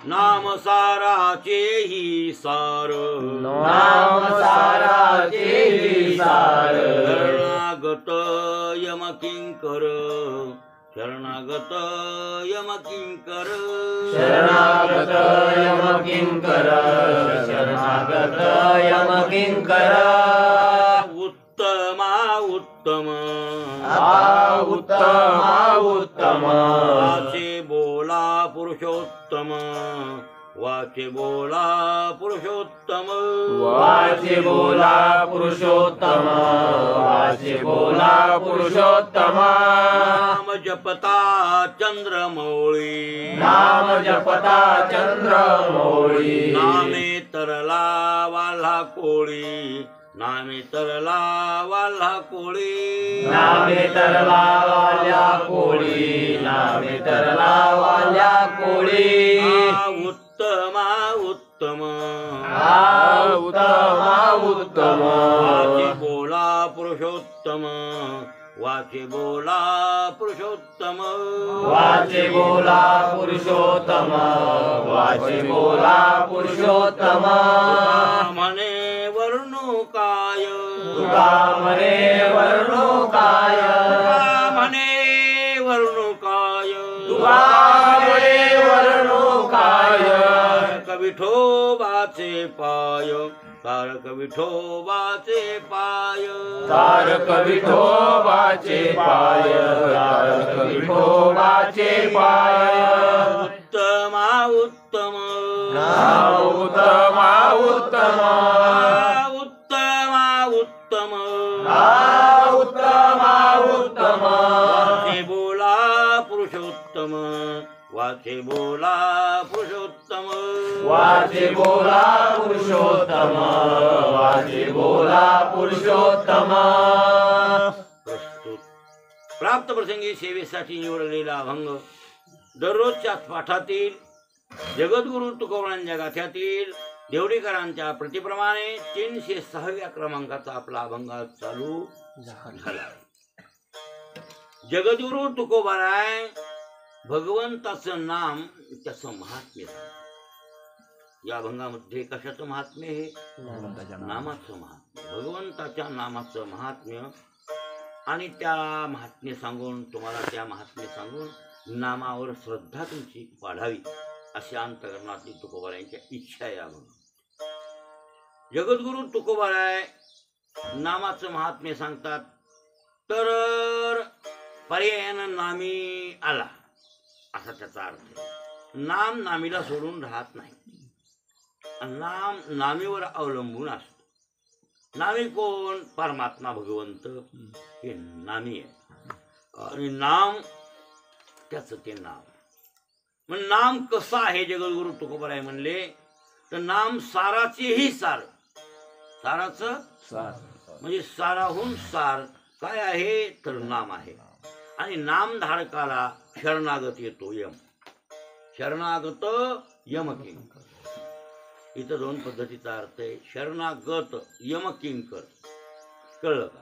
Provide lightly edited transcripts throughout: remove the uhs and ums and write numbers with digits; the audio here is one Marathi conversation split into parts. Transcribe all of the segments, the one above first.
नाम साराचे ही सार नाम साराचे ही सार शरणागत यम किंकर शरणागत यम किंकर शरणागत यम किंकर शरणागत यम किंकर उत्तमा उत्तम उत्तमा उत्तम वाचे बोला पुरुषोत्तम वाचे बोला पुरुषोत्तम वाचे बोला पुरुषोत्तम वाचे बोला पुरुषोत्तम नाम जपता चंद्रमौळी नाम जपता चंद्रमौळी नामे तरला वाल्हा कोळी नामे तरला वाल्हा कोळी नामे तरला वाल्या कोळी नामे तरला वाल्या कोळी उत्तमा उत्तम उत्तमा उत्तम वाचे बोला पुरुषोत्तम वाचे बोला पुरुषोत्तम वाचे बोला पुरुषोत्तम वाचे बोला पुरुषोत्तम म्हणे वर्णू काय तुका म्हणे वर्णू काय म्हणे वर्णू काय तुका म्हणे वर्णू काय विठोबाचे पाय तारक विठोबाचे पाय तारक विठोबाचे पाय तारक विठोबाचे पाय उत्तमा उत्तम उत्तमा उत्तम उत्तमा उत्तम उत्तमा उत्तम वाचे बोला पुरुषोत्तम वाचे बोला पुरुषोत्तम वाचे बोला पुरुषोत्तम वाचे बोला पुरुषोत्तम प्रस्तुत प्राप्त प्रसंगी सेवेसाठी निवडलेला अभंग दररोजच्या पाठातील जगद्गुरु तुकोबारांच्या गाथ्यातील देवडीकरांच्या प्रतिप्रमाणे 306व्या क्रमांकाचा आपला अभंग चालू झाला. जगद्गुरु तुकोबाराय भगवंताचं नाम त्याचं महात्म्य. या अभंगामध्ये कशाचं महात्म्य हे नामाचं महात्म्य भगवंताच्या नामाचं महात्म्य आणि त्या महात्म्य सांगून तुम्हाला त्या महात्म्य सांगून नामावर श्रद्धा तुमची वाढावी अशी अंतकरणातली तुकोबारायांच्या इच्छा आहे. अभंग जगद्गुरु तुकोबाराय नामाचं महात्म्य सांगतात तर पर्यायानं नामी आला असा त्याचा अर्थ. नाम नामीला सोडून राहत नाही. नाम नामीवर अवलंबून असतो. नामी कोण? परमात्मा भगवंत हे नामी आहे आणि नाम त्याचं ते नाम. मग नाम कसं आहे जगद्गुरु तुकोबाराय म्हणले तर नाम साराचेही सार. साराचं सार म्हणजे साराहून सार काय आहे तर नाम आहे. आणि नामधारकाला शरणागत येतो यम. शरणागत यम किंकर. इथं दोन पद्धतीचा अर्थ आहे. शरणागत यम किंकर कळलं का?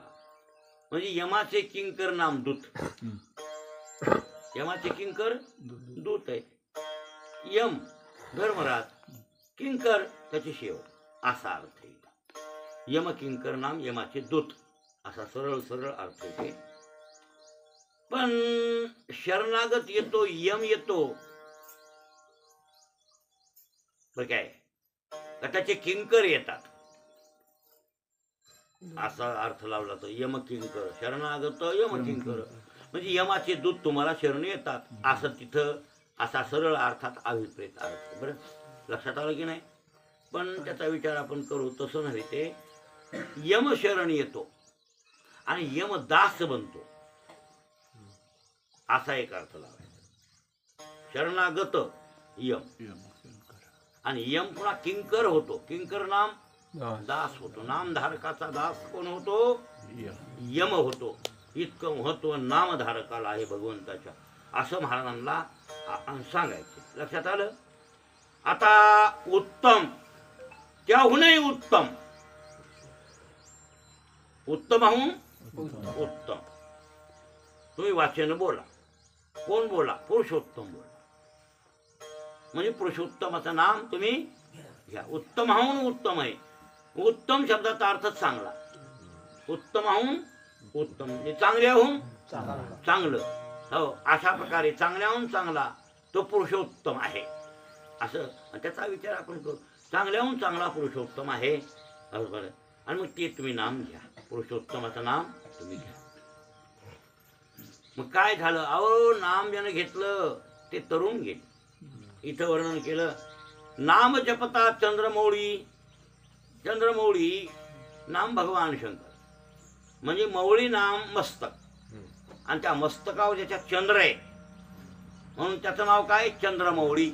म्हणजे यमाचे किंकर नाम दूत. यमाचे किंकर दूत आहे. यम धर्मराज किंकर त्याचे सेवक असा अर्थ आहे. यम किंकर नाम यमाचे दूत असा सरळ सरळ अर्थ आहे. पण शरणागत येतो यम येतो बर काय त्याचे किंकर येतात असा अर्थ लावला तर यम किंकर शरणागत यम किंकर म्हणजे यमाचे दूत तुम्हाला शरण येतात असं तिथं असा सरळ अर्थात अभिप्रेत अर्थ. बरं लक्षात आलं की नाही? पण त्याचा विचार आपण करू तसं नव्हे. ते यम शरण येतो आणि यम दास बनतो असा एक अर्थ लावायचा. शरणागत यम आणि यम पुन्हा किंकर होतो. किंकर नाम दास होतो. नामधारकाचा दास कोण होतो? यम होतो. इतकं महत्व नामधारकाला आहे भगवंताच्या असं महाराजांना आपण सांगायचं. लक्षात आलं? आता उत्तम त्याहूनही उत्तम. उत्तमहून उत्तम. तुम्ही वाचन बोला. कोण बोला? पुरुषोत्तम बोला. म्हणजे पुरुषोत्तमाचं नाम तुम्ही घ्या. उत्तमाहून उत्तम आहे. उत्तम शब्दाचा अर्थच चांगला. उत्तमाहून उत्तम म्हणजे चांगल्याहून चांगलं. हो, अशा प्रकारे चांगल्याहून चांगला तो पुरुषोत्तम आहे असं त्याचा विचार आपण करू. चांगल्याहून चांगला पुरुषोत्तम आहे बरोबर. आणि मग ते तुम्ही नाम घ्या. पुरुषोत्तमाचं नाम तुम्ही घ्या. मग काय झालं? अहो, नाम ज्यानं घेतलं ते तरुण गेले. इथं वर्णन केलं. नाम जपता चंद्रमौळी. चंद्रमौळी नाम भगवान शंकर म्हणजे मौळी नाम मस्तक. आणि त्या मस्तकावर ज्याच्यात चंद्र आहे म्हणून त्याचं नाव काय? चंद्रमौळी.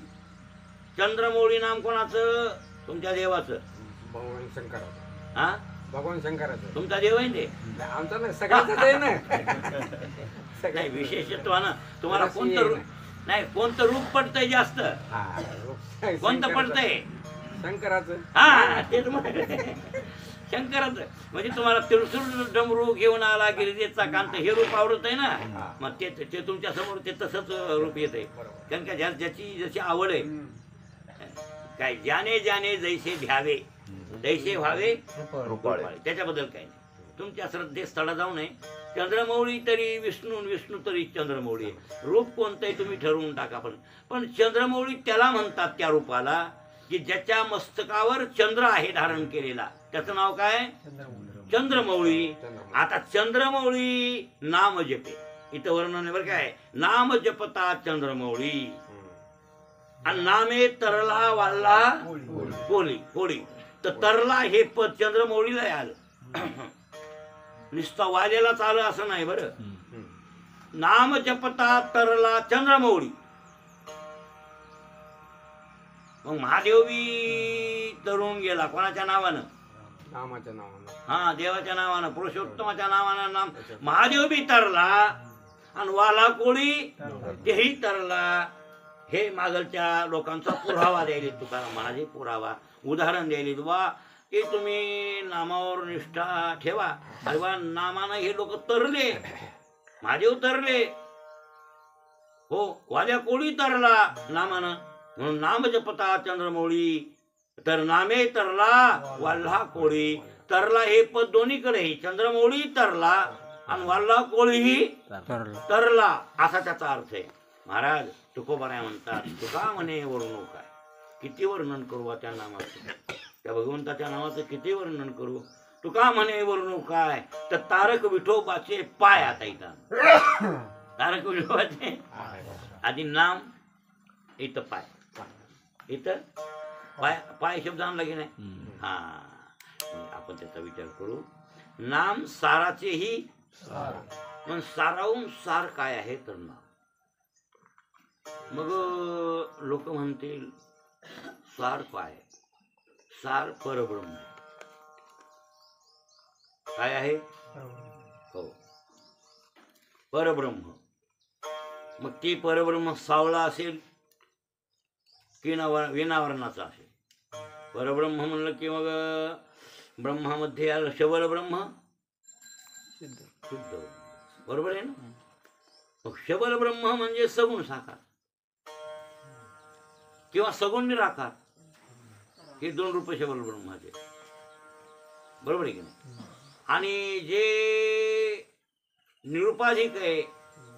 चंद्रमौळी नाम कोणाचं? तुमच्या देवाचं. भगवान शंकराचं. हा, भगवान शंकराचं. तुमचा देव आहे ते. आमचं नाही, सगळ्याच आहे ना. नाही, विशेषत्वानं तुम्हाला कोणतं रूप नाही, कोणतं रूप पडतंय जास्त? कोणतं पडतंय? शंकराचं. हा, तेच शंकराचं. म्हणजे तुम्हाला त्रिशूळ डमरू घेऊन आला गिरिजेचा कांत हे रूप आवडत आहे ना. मग ते तुमच्या समोर ते तसंच रूप येत आहे. कारण का ज्याची जशी आवड आहे काय, ज्याने ज्याने जैसे घ्यावे तैसे व्हावे रुपाळे. त्याच्याबद्दल काही नाही. तुमच्या श्रद्धेस्थळा जाऊ नये. चंद्रमौळी तरी विष्णू, विष्णू तरी चंद्रमौळी. रूप कोणतंही तुम्ही ठरवून टाका. पण चंद्रमौळी त्याला म्हणतात त्या रूपाला की ज्याच्या मस्तकावर चंद्र आहे धारण केलेला. त्याचं नाव काय? चंद्रमौळी. आता चंद्रमौळी नाम जपे. इथं वर्णन आहे बरं काय. नाम जपता चंद्रमौळी. आणि नामे तरला वाल्ला कोळी. कोळी तर तरला हे पद चंद्रमौळीला आलं. नुसतं वाल्यालाच आलं असं नाही बरं. नाम जपता तरला चंद्रमौळी. मग महादेव बी तरुण गेला. कोणाच्या नावानं? नामाच्या नावानं. हा, देवाच्या नावानं, पुरुषोत्तमाच्या नावानं नाम महादेव बी तरला. आणि वाला कोळी तेही तरला. हे मागलच्या लोकांचा पुरावा द्यायले तुकाराम महाराज. पुरावा उदाहरण द्यायले बा की तुम्ही नामावर निष्ठा ठेवा. अरे बा, नामानं हे लोक तरले. महादेव तरले. हो, वाल्या कोळी तरला नामानं. म्हणून नाम जपता चंद्रमौळी. तर नामे तरला वाल्हा कोळी. तरला हे पद दोन्हीकडे. चंद्रमौळी तरला आणि वाल्हा कोळीही तरला असा त्याचा अर्थ आहे. महाराज तुकोबाराय म्हणतात, तुका म्हणे वर्णू काय. किती वर्णन करू बा त्या नामाचं, त्या भगवंताच्या नावाचं किती वर्णन करू. तुका म्हणे वर्णू काय. तर तारक विठोबाचे पाय. आता इथं तारक विठोबाचे आधी नाम, इथं पाय. इथं पाय, पाय शब्द आणला की नाही. हा, आपण त्याचा विचार करू. नाम साराचेही. मग साराहून सार काय आहे तर नाम. मग लोक म्हणतील सार काय. सार परब्रह्म काय आहे. हो, परब्रह्म. मग ती परब्रह्म सावळा असेल की विनावर्णाचा असेल. परब्रह्म म्हणलं की मग ब्रह्मामध्ये आलं शबल ब्रह्म शुद्ध. बरोबर आहे ना. मग शबल ब्रह्म म्हणजे सगुण साकार किंवा सगुण निराकार. हे दोन रूप शबल ब्रह्माचे. बरोबर आहे की नाही. आणि जे निरुपाधिक आहे,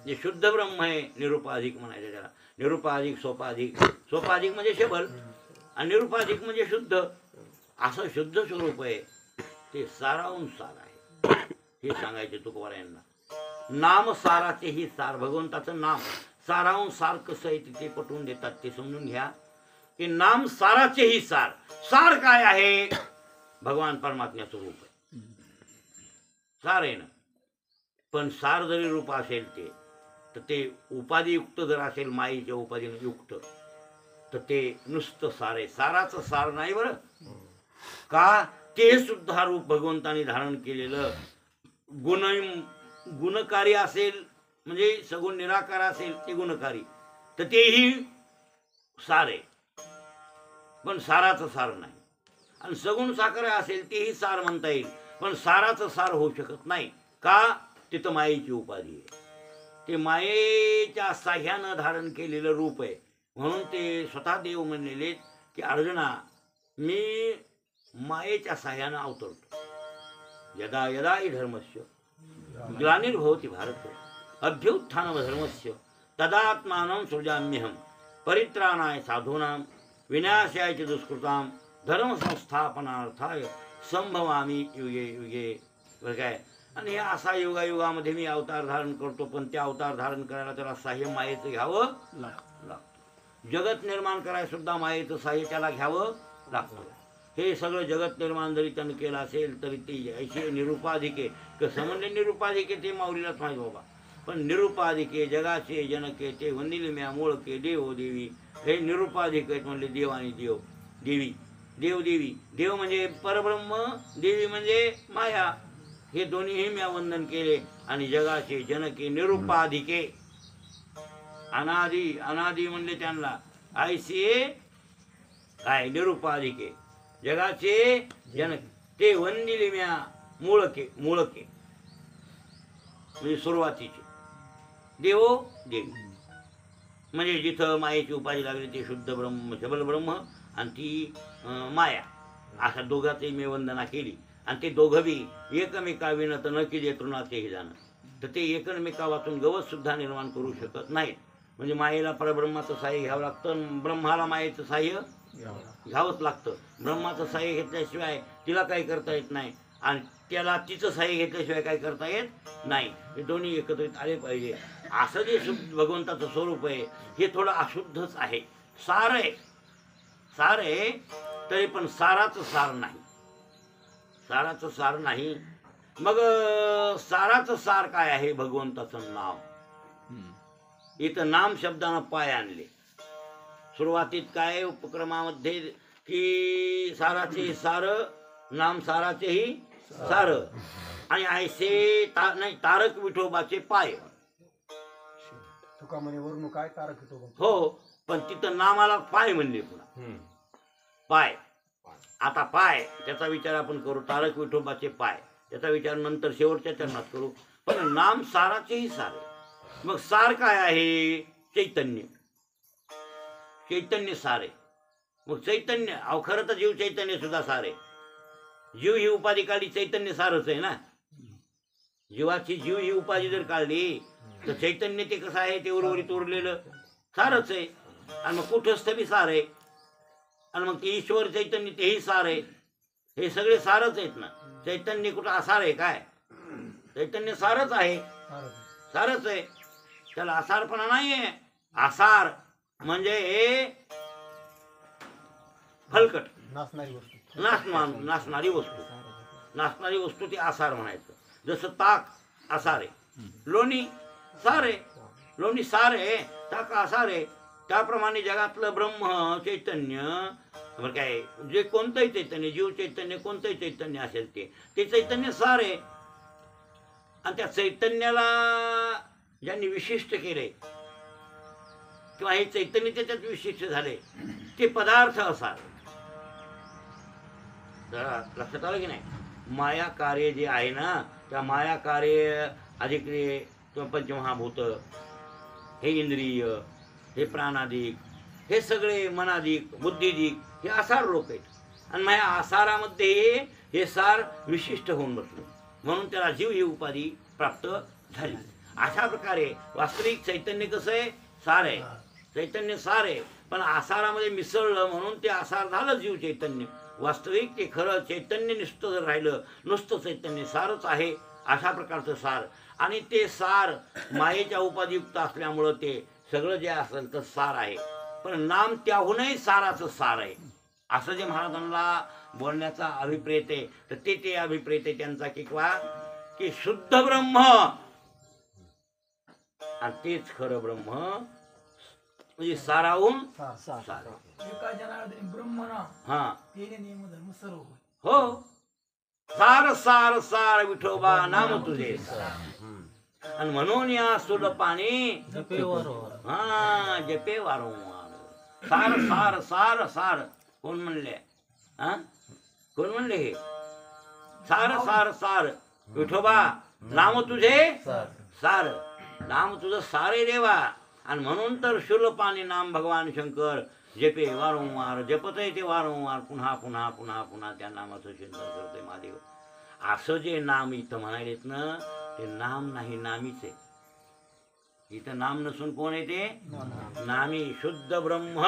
जे शुद्ध ब्रह्म आहे, निरुपाधिक म्हणायचं त्याला. निरुपाधिक, सोपाधिक. सोपाधिक म्हणजे शबल आणि निरुपाधिक म्हणजे शुद्ध. असं शुद्ध स्वरूप आहे. ते साराहून सार आहे. हे सांगायचे तुकोबारायांना. नाम साराचेही सार. भगवंताचं नाम साराहून सार कसं आहे ते पटवून देतात. ते समजून घ्या की नाम साराचेही सार. सार काय आहे. भगवान परमात्म्याचं रूप आहे. सार आहे ना. पण सार जरी रूप असेल तर ते उपाधियुक्त जर असेल, मायेच्या उपाधीने युक्त, तर ते नुसतं सार आहे. साराचं सार नाही बरं का. ते सुद्धा रूप भगवंताने धारण केलेलं गुणकारी असेल, म्हणजे सगुण निराकार असेल ते गुणकारी, तर तेही सार आहे. पण साराचं सार नाही. आणि सगुण साकार असेल तेही सार म्हणता येईल. पण साराचं सार होऊ शकत नाही. का. तिथं मायेची उपाधी आहे. ते मायेच्या साह्यानं धारण केलेलं रूप आहे. म्हणून ते स्वतः देव म्हणलेले की अर्जुना मी मायेच्या साह्यानं अवतरतो. यदा यदा हि धर्मस्य ग्लानिर्भवति भारत अभ्युत्थानधर्मस्य तदात्मानं सृजाम्यहं परित्राणाय साधूनां विनाशाय च दुष्कृतां धर्मसंस्थापनार्थाय संभवामी युगे युगे. बरं काय. आणि हे असा युगायुगामध्ये मी अवतार धारण करतो, पण त्या अवतार धारण करायला त्याला साह्य मायेचं घ्यावं लागतं. जगत निर्माण करायला सुद्धा मायेचं साह्य त्याला घ्यावं लागतं. हे सगळं जगत निर्माण जरी त्यानं केलं असेल तरी ते ऐशी निरुपाधिके कसं म्हणले निरुपाधिके ते माऊलीलाच माहीत बाबा. पण निरुपाधिके जगाचे जनके ते वंदिल म्या मूळके देव देवी हे निरुपाधिक आहेत म्हणले. देव आणि देव देवी देव देवी. देव म्हणजे परब्रह्म, देवी म्हणजे माया. हे दोन्हीही म्या वंदन केले. आणि जगाचे जनके निरुपाधिके अनादी अनादी म्हणले त्यांना. ऐसे काय निरुपाधिके जगाचे जनक ते वंदिल म्या मूळके मूळके म्हणजे सुरुवातीचे देवो देवी. म्हणजे जिथं मायेची उपाधी लागली ते शुद्ध ब्रह्म सबल ब्रह्म आणि ती माया. अशा दोघांची मी वंदना केली. आणि ते दोघं बी एकमेका विणत न केले तृणाचेही जाणं. तर ते एकमेका वाचून गवत सुद्धा निर्माण करू शकत नाहीत. म्हणजे मायेला परब्रह्माचं साह्य घ्यावं लागतं, ब्रह्माला मायेचं साह्य घ्यावंच लागतं. ब्रह्माचं साह्य घेतल्याशिवाय तिला काही करता येत नाही आणि त्याला तिचं साह्य घेतल्याशिवाय काही करता येत नाही. हे दोन्ही एकत्रित आले पाहिजे. असं जे शुद्ध भगवंताचं स्वरूप आहे हे थोडं अशुद्धच आहे. सार आहे, सार आहे तरी पण साराचं सार नाही. साराचं सार नाही. मग साराचं सार काय आहे? भगवंताचं नाव. इथं नाम शब्दानं पाय आणले. सुरुवातीत काय उपक्रमामध्ये की साराचे सार नाम साराचेही सार आणि ऐसे नाही तारक विठोबाचे पाय. तुका म्हणे वरून काय तारक विठोबा. हो, पण तिथं नामाला पाय म्हणले. पुन्हा पाय. आता पाय त्याचा विचार आपण करू. तारक विठोबाचे पाय त्याचा विचार नंतर शेवटच्या चरणात करू. पण नाम साराचेही सार आहे. मग सार काय आहे? चैतन्य. चैतन्य सार आहे. मग चैतन्य अहो खरं तर जीव चैतन्य सुद्धा सार आहे. जीव ही उपाधी काढली चैतन्य सारच आहे ना. जीवाची जीव ही उपाधी जर काढली तर चैतन्य ते कसं आहे? ते उर्वरित उरलेलं सारच आहे. आणि मग कुठस्थ बी सार आहे. आणि मग ते ईश्वर चैतन्य तेही सार आहे. हे सगळे सारच आहेत ना. चैतन्य कुठं असार आहे काय? चैतन्य सारच आहे, सारच आहे. त्याला असारपणा नाही आहे. आसार म्हणजे फलकट नाचणारी वस्तू. नाचणारी वस्तू ती आसार म्हणायचं. जसं ताक आसार आहे, लोणी सार आहे. लोणी सार आहे, ताक आसार आहे. त्याप्रमाणे जगातलं ब्रह्म चैतन्य बरं काय जे कोणतंही चैतन्य जीव चैतन्य कोणतंही चैतन्य असेल ते चैतन्य सार आहे. आणि त्या चैतन्याला ज्यांनी विशिष्ट केले किंवा हे चैतन्य त्याच्यात विशिष्ट झाले ते पदार्थ असार. लक्षात आलं की नाही? माया कार्य जे आहे ना त्या माया कार्य अधिक्रिय किंवा पंचमहाभूत हे इंद्रिय हे प्राणाधिक हे सगळे मनाधिक बुद्धिधिक हे आसार लोक आहेत. आणि माझ्या आसारामध्ये हे सार विशिष्ट होऊन बसले म्हणून त्याला जीव ही उपाधी प्राप्त झाली. अशा प्रकारे वास्तविक चैतन्य कसं आहे? सार आहे. चैतन्य सार आहे पण आसारामध्ये मिसळलं म्हणून ते आसार झालं जीव चैतन्य. वास्तविक ते खरं चैतन्य नुसतं जर राहिलं नुसतं चैतन्य सारच आहे. अशा प्रकारचं सार. आणि ते सार मायेच्या उपाधियुक्त असल्यामुळं ते सगळं जे असेल तर सार आहे. पण नाम त्याहूनही साराचं सार आहे असं जे महाराजांना बोलण्याचा अभिप्रेत आहे. तर ते अभिप्रेत आहे त्यांचा की शुद्ध ब्रह्म आणि तेच खरं ब्रह्म म्हणजे साराहून सार. हा हो. सार सार सार विठोबा नाम तुझे. आणि म्हणून या सुलपाने हा जपे वारंवार. सार सार सार सार कोण म्हणले? हा कोण म्हणले? हे सार सार सार विठोबा नाम तुझे सार. नाम तुझं सारे देवा. आणि म्हणून तर शूलपाणी नाम भगवान शंकर जपे वारंवार जपत आहे ते वारंवार पुन्हा पुन्हा पुन्हा पुन्हा त्या नामाचं चिंतन करते महादेव. असं जे नाम इथं म्हणालेत ना ते नाम नाही नामीच आहे. इथं नाम नसून कोण आहे ते नामी शुद्ध ब्रह्म.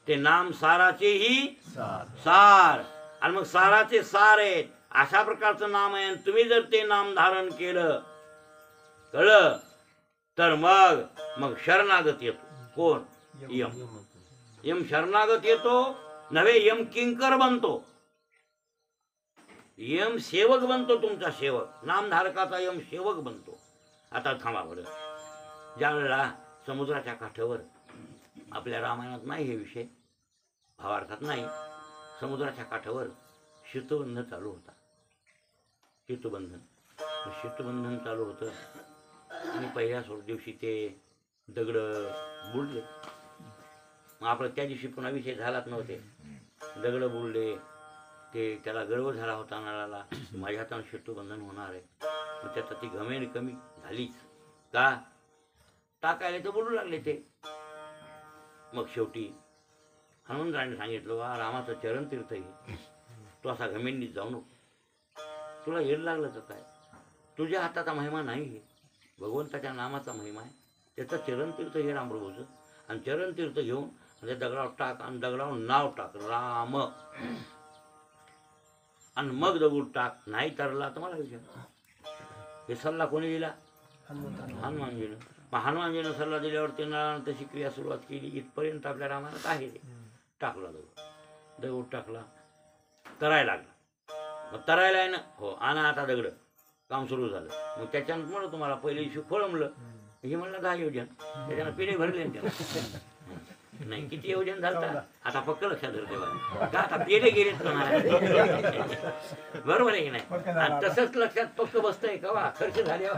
ते नाम साराचेही सार आणि मग साराचे सार आहेत अशा प्रकारचं नाम आहे. आणि तुम्ही जर ते नाम धारण केलं कळलं तर मग मग शरणागत येतो. कोण यम. यम शरणागत येतो नव्हे यम किंकर बनतो. यम सेवक बनतो तुमचा सेवक. नामधारकाचा यम सेवक बनतो. आता थांबा बरं. ज्या वेळेला समुद्राच्या काठावर आपल्या रामायणात नाही हे विषय भावार्थात नाही. समुद्राच्या काठावर शीतबंधन चालू होता. शीतबंधन चालू होतं आणि पहिल्या दिवशी ते दगड बुडले. मग आपलं त्या दिवशी पुन्हा विषय झालाच नव्हते. दगड बुडले ते त्याला गर्व झाला होता नळाला माझ्या हातानं शीतबंधन होणार आहे. मग त्याचा ती घमेंड कमी झालीच का टाकायला तर बोलू लागले ते. मग शेवटी हनुमंतरायाने सांगितलं वा रामाचं चरण तीर्थ आहे तू असा घमेंडीत जाऊ नको. तुला येड लागलं तर काय तुझ्या हाताचा महिमा नाही. भगवंताच्या नामाचा महिमा आहे. त्याचं चरण तीर्थ हे रामप्रभूचं. आणि चरण तीर्थ घेऊन त्या दगडावर टाक आणि दगडावर नाव टाक राम आणि मग दगड टाक. नाही तरला तर मला विचार. हे सल्ला कोणी दिला हनुमानजीनं. मग हनुमानजीनं सल्ला दिल्यावर त्यांना तशी क्रिया सुरुवात केली. इथपर्यंत आपल्या रामायणात आहे ते. टाकला दगड टाकला तरायला लागला. मग तरायला आहे ना हो आणा आता दगड काम सुरू झालं. मग त्याच्यानं म्हणलं तुम्हाला पहिले दिवशी खोळंबलं हे म्हणलं 10 योजन त्याच्यानं पिढे भरले त्याला. नाही किती योजन झालं आता पक्क लक्षात धरते बघा का आता पेढे गेलेत बरोबर आहे की नाही. आणि तसंच लक्षात पक्क बसतंय का खर्च झाले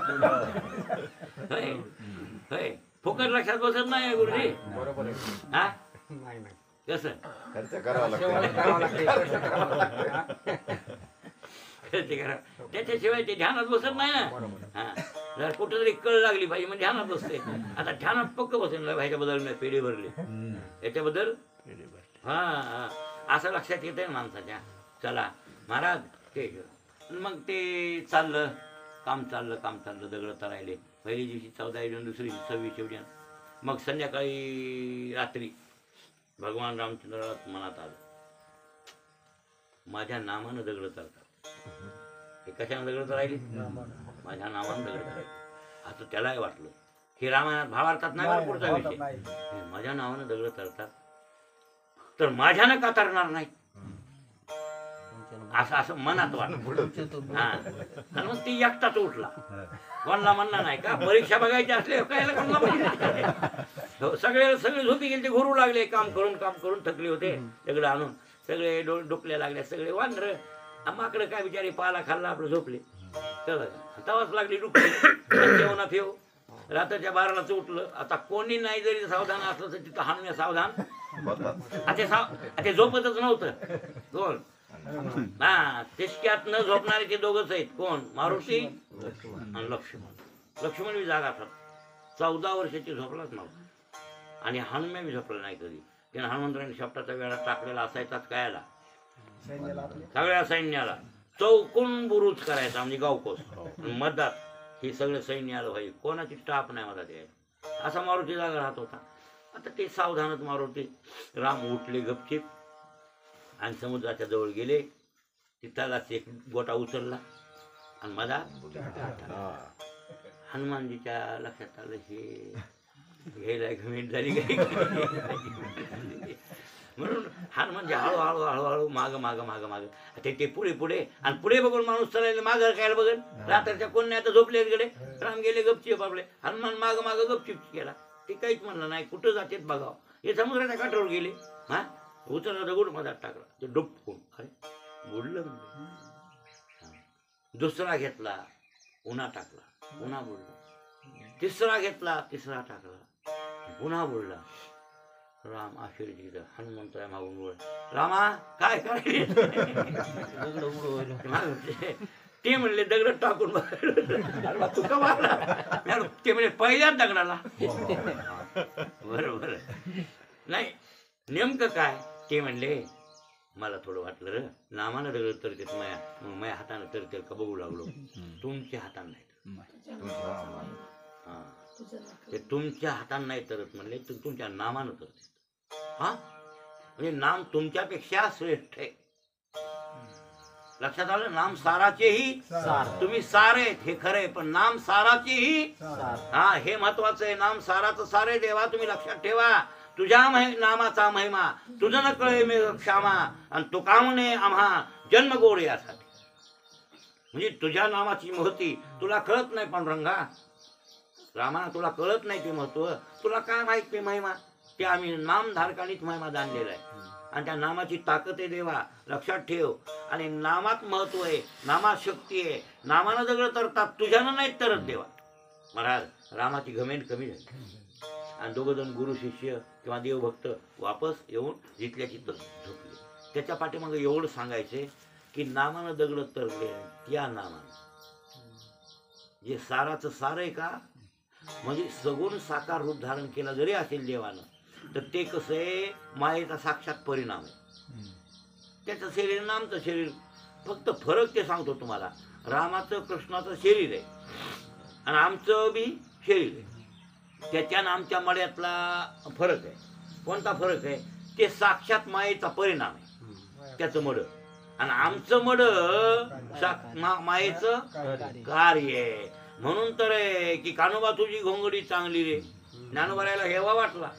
फुकट लक्षात बसत नाही गुरुजी. बरोबर आहे. हा नाही नाही कसं खर्च करावा लागतो. करावं लागते, खर्च करावं लागते. खर्च करा त्याच्याशिवाय ते ध्यानात बसत नाही ना. हा जर कुठं तरी कळ लागली पाहिजे म्हणजे ध्यानात बसते. आता ध्यानात पक्क बसेल ह्याच्याबद्दल मी पेढे भरले याच्याबद्दल हा असं लक्षात येत आहे माणसाच्या. चला महाराज ते मग ते चाललं काम चाललं दगड तरायले. पहिल्या दिवशी 14 योजन दुसरी 26 योजन. मग संध्याकाळी रात्री भगवान रामचंद्राला मनात आलं माझ्या नामानं दगड तरतात. हे कशानं दगड तरायली माझ्या नावानं दगड तरायली. आता त्यालाही वाटलं हे रामायणात भावार्थात नाही बरं पुढचा विषय. माझ्या नावानं दगड तरतात तर माझ्यानं का तरणार नाही असं मनात वाटलं. हा आणि मग ती एकटाच उठला. म्हणला नाही का परीक्षा बघायची असले काय सगळे झोपी गेले. ते घोरू लागले काम करून थकले होते. दगड आणून सगळे डोकले लागले. सगळे वांढर माकडं काय बिचारे पाला खाल्ला आपलं झोपले. तवाच लागली डुकली जेवणा फेव. रात्रीच्या 12लाच उठलं. आता कोणी नाही जरी सावधान असलं तर तिथं हाणण्या सावधान ते झोपतच नव्हतं. कोण हा तिसक्यात न झोपणारे ते दोघंच आहेत. कोण मारुती आणि लक्ष्मण बी जागा असतात. 14 वर्षाची झोपलाच नव्हता. आणि हनुम्या बी झोपला नाही कधी. त्यानं हनुमंतराने शब्दाचा वेळा टाकलेला असायचाच कायला सगळ्या सैन्याला चौकून बुरुज करायचा म्हणजे गावकोस. मधात हे सगळं सैन्य आलं पाहिजे. कोणाची टाप नाही मधात यायची. असा मारुती जागा राहत होता. आता ते सावधानच मारुती. राम उठले गपचिप आणि समुद्राच्या जवळ गेले. तिथलाच एक गोटा उचलला आणि मधात हनुमानजीच्या लक्षात आलं हे घ्यायला घमेंट झाली म्हणून हनुमानजी हळूहळू माग ते पुढे आणि पुढे बघून माणूस चालायला मागं काय बघन. रात्रीच्या कोणी आता झोपले गेले. राम गेले गपचिप आपले. हनुमान माग गपचिप गेला. ते काहीच म्हणलं नाही कुठं जातेत बघावं. हे समुद्राच्या काठावर गेले. हा उचलला दगड मधात टाकला. ते डुबकून अरे बुडलं म्हणजे. दुसरा घेतला पुन्हा टाकला पुन्हा बुडला. तिसरा घेतला तिसरा टाकला पुन्हा बुडला. राम आश्चर्य हनुमंतराय मागून बोल रामा काय करायचे ते म्हणले दगड टाकून तू का मारला ते म्हणजे पहिल्याच दगडाला बरोबर. नाही नेमकं काय ते म्हणले, मला थोडं वाटलं र नामानं दगड तर ते माझ्या हातानं तर ते का बघू लागलो. तुमच्या हातानं नाही हा, ते तुमच्या हातानं नाही तरत म्हणले, तुमच्या नामानं तरते. हा म्हणजे नाम तुमच्यापेक्षा श्रेष्ठ आहे. लक्षात आलं? नाम साराचेही तुम्ही सारे आहेत हे खरंय, पण नाम साराचेही हा हे महत्वाचं आहे. नाम साराचं सारे देवा तुम्ही लक्षात ठेवा. तुझ्या नामाचा महिमा तुझं न कळे मे क्षमा, आणि तुका म्हणे आम्हा जन्म गोड यासाठी. म्हणजे तुझ्या नामाची महती तुला कळत नाही पांडुरंगा, रामा तुला कळत नाही ते महत्व, तुला काय माहित ते महिमा. ते आम्ही नामधारकांनीच महिमा जाणलेला आहे, आणि त्या नामाची ताकद आहे देवा, लक्षात ठेव. आणि नामात महत्व आहे, नामात शक्ती आहे. नामानं दगड तरतात, तुझ्यानं नाही तरत देवा. महाराज रामाची घमेंड कमी झाली, आणि दोघं जण गुरु शिष्य किंवा देवभक्त वापस येऊन जिथल्या तिथं झोपले. त्याच्या पाठीमागे एवढं सांगायचे की नामानं दगड तरले, त्या नामानं जे साराचं सार आहे का, म्हणजे सगुण साकार रूप धारण केला जरी असेल देवानं, तर ते कसं आहे मायेचा साक्षात परिणाम आहे. त्याचं शरीर आणि आमचं शरीर, फक्त फरक ते सांगतो तुम्हाला. रामाचं कृष्णाचं शरीर आहे आणि आमचं बी शरीर आहे. त्याच्यानं आमच्या मड्यातला फरक आहे. कोणता फरक आहे? ते साक्षात मायेचा परिणाम आहे त्याचं मड, आणि आमचं मड मायेचं कार्य आहे. म्हणून तर आहे की कानोबा तुझी घोंगडी चांगली रे. ज्ञानोबारायला हेवा वाटला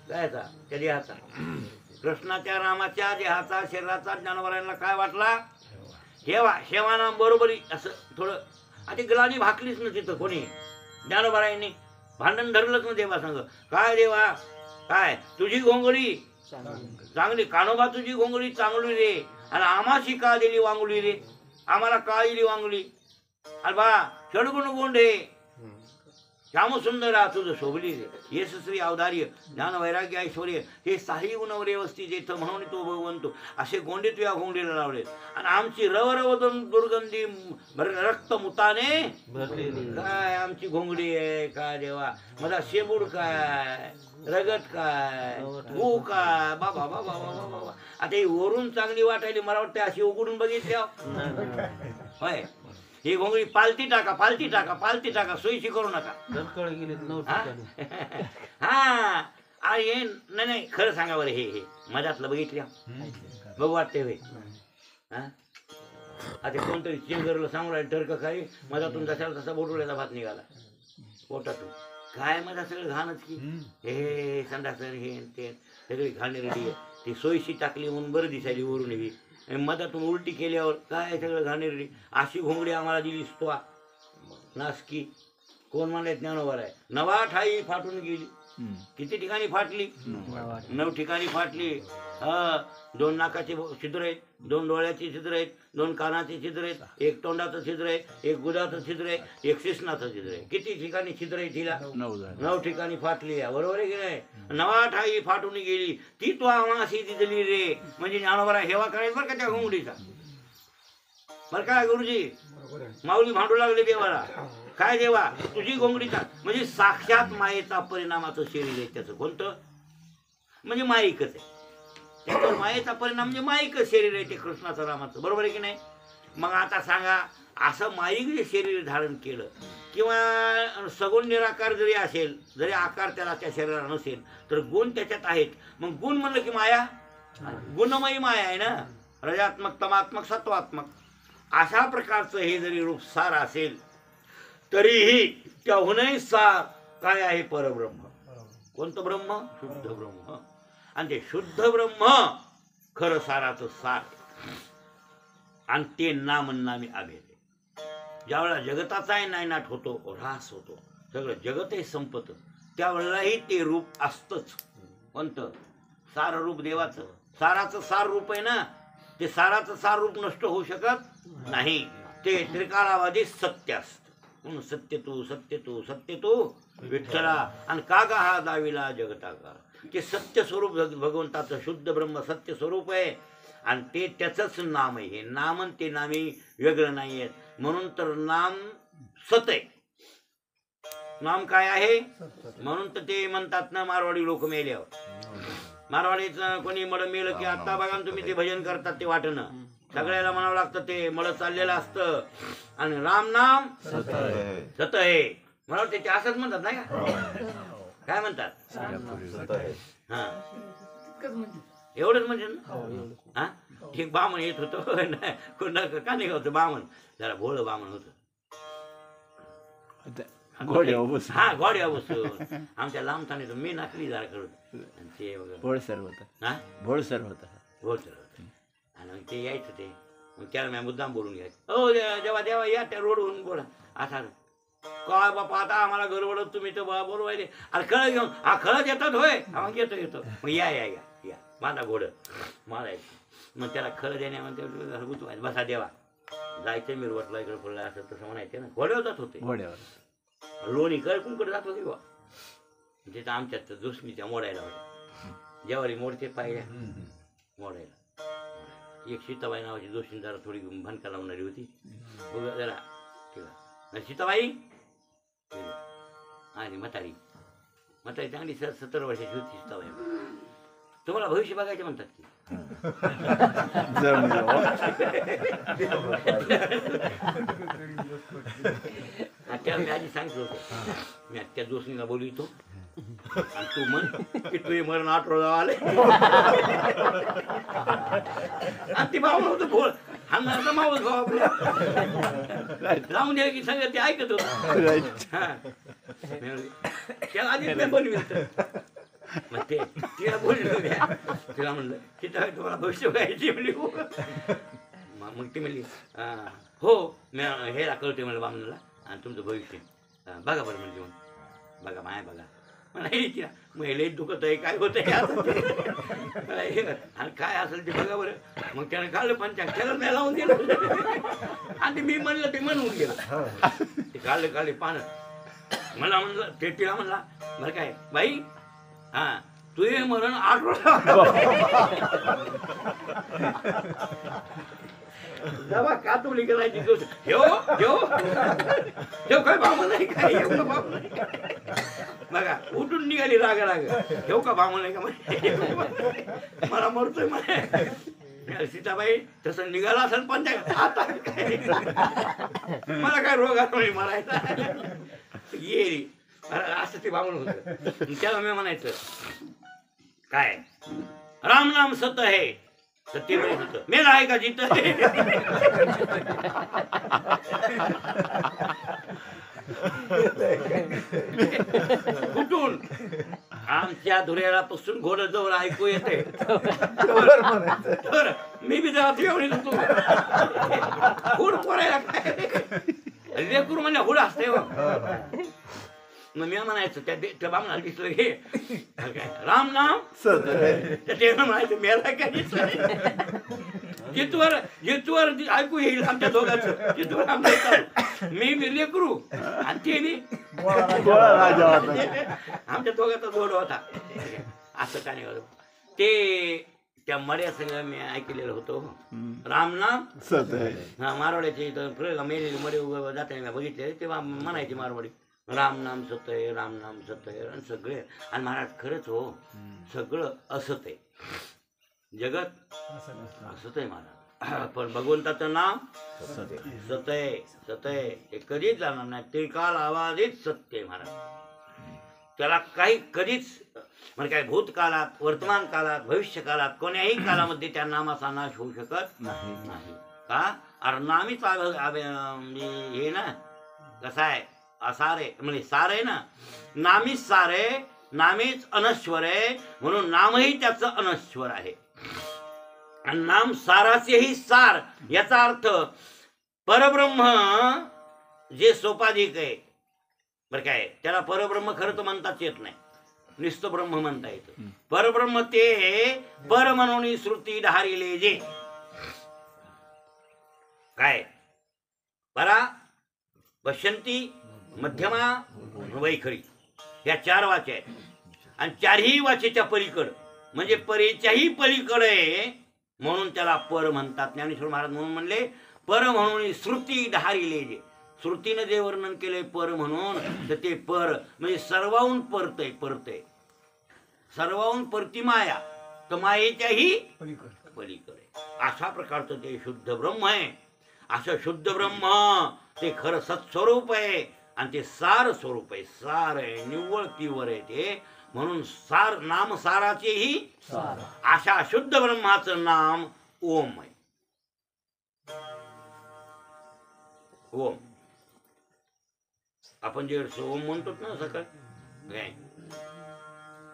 कायचा त्या देहाचा, कृष्णाच्या रामाच्या देहाचा शरीराचा ज्ञानोबारायला काय वाटला? हेवा. हेवाना बरोबरी असं थोडं आधी गलानी भाकलीच ना तिथं कोणी. ज्ञानोबारायांनी भांडण धरलंच ना देवा सांग. काय देवा काय तुझी घोंगडी चांगली, कानोबा तुझी घोंगडी चांगली रे, आणि आम्हाशी का दिली वांगुली रे, आम्हाला का दिली वांगुली? अरे बा षडगुण गोंडे श्याम सुंदरा तुझं शोभली रे, यशस्वी अवधार्य ज्ञान वैराग्य ऐश्वर्य हे साही गुणवर व्यवस्थित येतं, म्हणून तो भगवंतो असे गोंडे तुझ्या घोंगडीला लावले. आणि आमची रव दुर्गंधी रक्त मुताने काय आमची घोंगडी आहे काय देवा. मला शेबूड काय, रगत काय, गो काय, बाबा बाबा बाबा बाबा. आता ही वरून चांगली वाटायली, मला वाटते अशी उघडून बघितली होय. ही घोंगडी पालती टाका, पालती टाका, पालती टाका, सोयीशी करू नका. हा अरे नाही नाही खरं सांगा बरं, हे मधातलं बघितल्या बघू वाटते होय. हा आता कोणतरी चिंगरला सांगू राहिले टर्क काही मधातून जशाला तसा बोटुळ्याचा भात निघाला पोटातून. काय मधा सगळं घाणच की, हे संडासन हे ते सगळी घाण रेडी आहे. ती सोयीशी टाकली म्हणून बरं दिसायली वरून ही, मधातून उलटी केल्यावर काय सगळं घाणेरडी. अशी घोंगडी आम्हाला दिलीस तो नासकी. कोण म्हणाले? ज्ञानोबा आहे. नवा ठाई फाटून गेली. किती ठिकाणी फाटली? 9 ठिकाणी फाटली. दोन नाकाचे छिद्र आहेत, 2 डोळ्याचे छिद्र आहेत, 2 कानाचे छिद्र आहेत, 1 तोंडाचं छिद्र आहे, 1 गुदाचं छिद्र आहे, 1 शिसनाचं छिद्र आहे. किती ठिकाणी छिद्र आहे तिला? 9 ठिकाणी फाटली. बरोबर आहे की नाही? नवा ठाई फाटून गेली ती तो आम्हाशी दिली रे. म्हणजे ज्ञानोबा हेवा करायचं बरं का त्या घोंगडीचा. बरं काय गुरुजी माऊली भांडू लागले देवाला. काय देवा तुझी घोंगडीचा, म्हणजे साक्षात मायेचा परिणामाचं शरीर आहे त्याचं. कोणतं? म्हणजे माईकच आहे. त्याच्यावर मायेचा परिणाम म्हणजे माईकच शरीर आहे ते कृष्णाचं रामाचं. बरोबर आहे की नाही? मग आता सांगा असं माईक जे शरीर धारण केलं किंवा सगुण निराकार जरी असेल, जरी आकार त्याला त्या शरीराला नसेल, तर गुण त्याच्यात आहेत. मग गुण म्हणलं की माया, गुणमयी माया आहे ना, रजात्मक तमात्मक सत्वात्मक. अशा प्रकारचं हे जरी रूप सार असेल तरीही त्याहूनही सार काय आहे? परब्रह्म. कोणतं ब्रह्म? शुद्ध ब्रह्म. आणि ते शुद्ध ब्रह्म खरं साराचं सार, आणि ते नामनामी अभेद. ज्यावेळेला जगताचाही नायनाट होतो, ऱ्हास होतो, सगळं जगतही संपत, त्यावेळेलाही ते रूप असतंच. कोणतं? सार रूप देवाचं. साराचं सार रूप आहे ना, ते साराचं सार रूप नष्ट होऊ शकत नाही. ते त्रिकालावादी सत्य असतं. म्हणून सत्य तू सत्य तू सत्य तू विठ्ठला, आणि कागा हा दाविला जगताकार. ते सत्य स्वरूप भगवंताचं शुद्ध ब्रह्म सत्य स्वरूप आहे, आणि ते त्याचंच नाम आहे. हे नाम आणि ते नामी वेगळं नाही आहेत. म्हणून तर नाम सत आहे. नाम काय आहे म्हणून तर ते म्हणतात ना मारवाडी लोक मेल्यावर. मारवाडीचं कोणी मड मेलं की आता बघा ना तुम्ही ते भजन करतात ते वाटणं सगळ्याला म्हणावं लागतं ते मड चाललेलं असतं. आणि राम नाम सत आहे मला त्याचे असंच म्हणतात नाही का काय म्हणतात हा एवढंच म्हणजे ना हा ठीक बामण येत होतो का नाही होतं बामण जरा भोळं बामण होतं हा घोड्या बसून आमच्या लांबताने मी नाचली जरा करून आणि ते भोळसर होता हा भोळसर होता होत आणि मग ते यायचं ते मग त्याला मी मुद्दाम बोलून घ्यायचं हो जेव्हा देवा या त्या रोडवरून बोला असा काय बापा आता आम्हाला गरवडत तुम्ही तर बा बोलवायले अरे खळं घेऊन हा खळच येतात होय मग येतो मग या या या या माझा घोडं मारायचं मग त्याला खळं देण्यामध्ये गुतवायचं बसा देवा जायचं मिरवटला इकडे पडला असं तसं म्हणायचं ना घोड्यावर जात होते घोड्यावर लोणी कर कुंकडे जात होते बा तिथं आमच्यात दुसमीच्या मोडायला होत्या जेवारी मोडते पाहिल्या मोडायला एक सीताबाई नावाची दोषी जरा थोडी भनका लावणारी होती जरा तिला सीताबाई आणि म्हातारी चांगली 70 वर्षाची होती सीताबाई. तुम्हाला भविष्य बघायचे म्हणतात की त्याला मी आधी सांगतो होतो मी त्या दोस्तीला बोलवितो आणि तू म्हण की तुझे मरण 8 रोज आले आणि ती मावळ होतं बोल हा मावळ भाऊ आपल्या लावून द्या की सगळं ते ऐकत होत त्याला आधीच मी बोलवित मग ते तिला बोललो तिला म्हणलं तिथं तुम्हाला भविष्य बघायची म्हणली मग ती म्हणली हो मी हे कळते मला बामणाला आणि तुमचं भविष्य बघा बरं म्हणजे मग बघा माया बघा मला तिला महिला दुखत आहे काय होत आहे आणि काय असेल ते बघा बरं मग त्यानं काढलं पंचांग त्याला मी लावून दिलं आणि मी म्हणलं ते म्हणून गेलं ते काढले पानं मला म्हणलं ते तिला म्हणला बरं काय बाई हा तुझे मरण 8 रोज दवा का तुमली करायची काय बामण नाही काय बघा उठून निघाली राग घेऊ का बामण नाही का मला मरतोय म्हणे सीताबाई तसं निघाला असेल पण आता काय मला काय रोग आला मरायचा येरी असं ते बामण होत त्याला मी म्हणायचं काय राम नाम सत आहे सत्य म्हणत होतं मेला आहे का जित कुठून आमच्या धुऱ्यापासून घोडं जवळ ऐकू येते तर मी बी जरा ठेवणी होतो हुड पोरायला काय लेकूर म्हणजे हुड असते मग मी म्हणायचं त्या बामणाला दिसलं हे राम नाम ते म्हणायचं मेला काय दिसलं जितवर ऐकू येईल आमच्या दोघांचं जितवर आमच्या मी लेकरू आणि ते आमच्या दोघांचा जोड होता असं काय नाही ते त्या मड्या सगळं मी ऐकलेलं होतो राम नाम हा मारवाड्याचे इथं मेलेले मडे जाताना बघितले तेव्हा म्हणायचे मारवाडी राम नाम सत आहे राम नाम सत आहे आणि सगळे आणि महाराज खरंच हो सगळं असत आहे जगत असत आहे महाराज पण भगवंताचं नाम सत आहे ते कधीच जाणार नाही ते काल आवाजच सत्य आहे महाराज त्याला काही कधीच म्हणजे काय भूतकाळात वर्तमान काळात भविष्य काळात कोण्याही काळामध्ये त्या नामाचा नाश होऊ शकत नाही का अरे नामीच हे ना कसं आहे असारे म्हणजे सार आहे ना नामीच सार आहे नामीच अनश्वर आहे म्हणून नामही त्याचं अनश्वर आहे आणि नाम साराचेही सार याचा अर्थ परब्रह्म जे सोपाधिक आहे बरं काय त्याला परब्रह्म खरं तर म्हणताच येत नाही निस्त ब्रह्म म्हणता येतं परब्रह्म ते पर म्हणून श्रुती धारिले जे काय परा पश्यंती मध्यमा वैखरी या 4 वाच्या आहेत आणि 4ही वाचेच्या पलीकड म्हणजे परीच्याही पलीकडे म्हणून त्याला पर म्हणतात. ज्ञानेश्वर महाराज म्हणून म्हणले पर म्हणून श्रुती धारिले जे श्रुतीनं जे वर्णन केले पर म्हणून, तर ते पर म्हणजे सर्वाहून परतय सर्वाहून परती माया, तर मायेच्याही पलीकडे अशा प्रकारचं ते शुद्ध ब्रह्म आहे. असं शुद्ध ब्रह्म ते खरं सत्स्वरूप आहे आणि ते सार स्वरूप आहे. सार आहे, निव्वळ तीवर आहे ते. म्हणून सार नाम साराचेही अशा शुद्ध ब्रह्माचं नाम ओम आहे. ओम आपण जे ओम म्हणतो ना सकाळ काय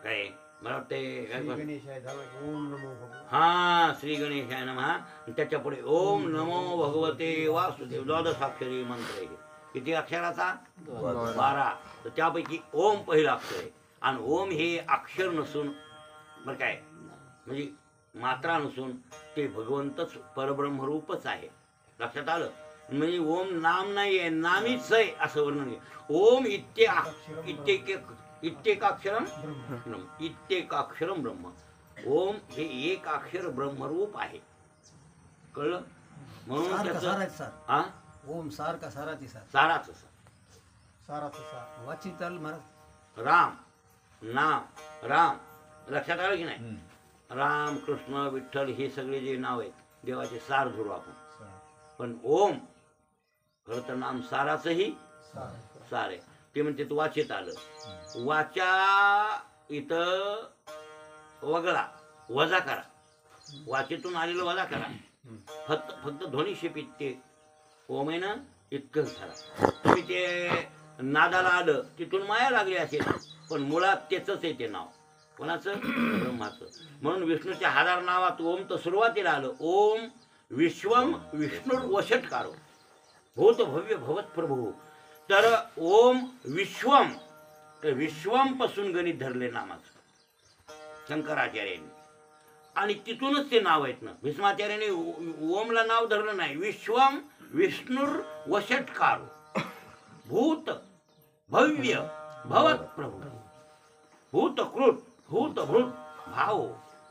काय मला वाटते काय गणेशाय झाला की ओम नमो भगवान. हा श्री गणेशाय नमः. त्याच्या पुढे ओम नमो भगवते वासुदेव, द्वादशाक्षरी मंत्र आहे. किती अक्षराचा? 12. तर त्यापैकी ओम पहिला अक्षर आहे. आणि ओम हे अक्षर नसून बरं काय म्हणजे मात्रा नसून ते भगवंतच परब्रह्म रूपच आहे. लक्षात आलं? म्हणजे ओम नाम नाही आहे, नामीच आहे असं वर्णन आहे. ओम इत्येकाक्षरम ब्रह्म, इत्येकाक्षरम ब्रह्म. ओम हे एक अक्षर ब्रह्मरूप आहे. कळलं? म्हणून सार का त्याचं साराची सार? हा ओम सार का साराची सार? साराच साराचं सार. वाचित आलं महाराज. राम नाम राम. लक्षात आलं की नाही? राम कृष्ण विठ्ठल हे सगळे जे नाव आहेत देवाचे सार धरू आपण. पण ओम खरं तर नाम साराचंही सार आहे. ते म्हणते तू वाचेत आलं. वाचा इथं वगळा, वजा करा. वाचेतून आलेलं वजा करा. फक्त ध्वनिक्षेपित ते ओम आहे ना इतकं झाला. तुम्ही ते नादाला आलं तिथून माया लागली असेल, पण मुळात त्याच आहे ते नाव. कोणाचं? ब्रह्माचं. म्हणून विष्णूच्या 1000 नावात ओम तर सुरुवातीला आलं. ओम विश्वम विष्णुर वषटकारो भूत भव्य भवत प्रभू. तर ओम विश्वम, तर विश्वम पासून गणित धरले नामाचं शंकराचार्यांनी. आणि तिथूनच ते नाव आहेत ना. भीष्माचार्यांनी ओमला नाव धरलं नाही. विश्वम विष्णुर वषटकारो भूत भव्य भवत प्रभू. भूतकृत भूतभृत भाव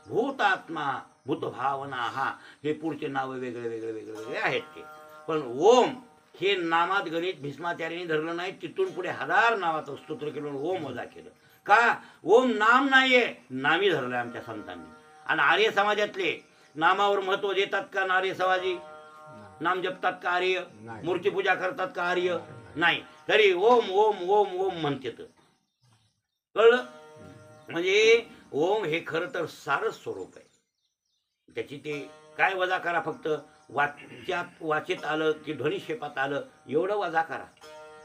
भूतात्मा भूत भावना हा हे पुढचे नाव वेगळे वेगळे वेगळे वेगळे आहेत ते. पण ओम हे नामात गणित भीष्माचार्यांनी धरलं नाही. तिथून पुढे 1000 नावाचं स्तोत्र केलं, ओम वजा केलं. का? ओम नाम नाहीये, नामी धरलंय आमच्या संतांनी. आणि आर्य समाजातले नामावर महत्व देतात का आर्य समाजी? नाम जपतात का आर्य? मूर्तीपूजा करतात का आर्य? नाही. तरी ओम ओम ओम ओम म्हणते. कळलं? म्हणजे ओम हे खरं तर सारच स्वरूप आहे. त्याची ते काय वजा करा, फक्त वाचेत आलं की ध्वनिक्षेपात आलं एवढं वजा करा.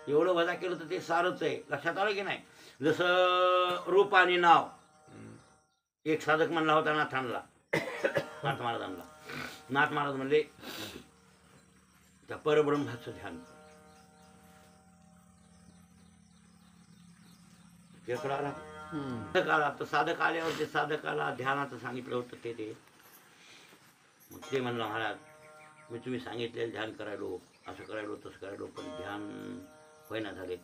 एवढं वजा केलं तर ते सारच आहे. लक्षात आलं की नाही? जसं रूप आणि नाव. एक साधक म्हणला होता नाथ महाराजांना. नाथ महाराज म्हणले त्या परब्रह्माचं ध्यान आला. तर साधक आल्यावर ते साधकाला ध्यानाचं सांगितलं होतं ते मग ते म्हणलं महाराज मी तुम्ही सांगितलेलं ध्यान करायलो, असं करायलो तसं करायलो, पण ध्यान होईना झाले.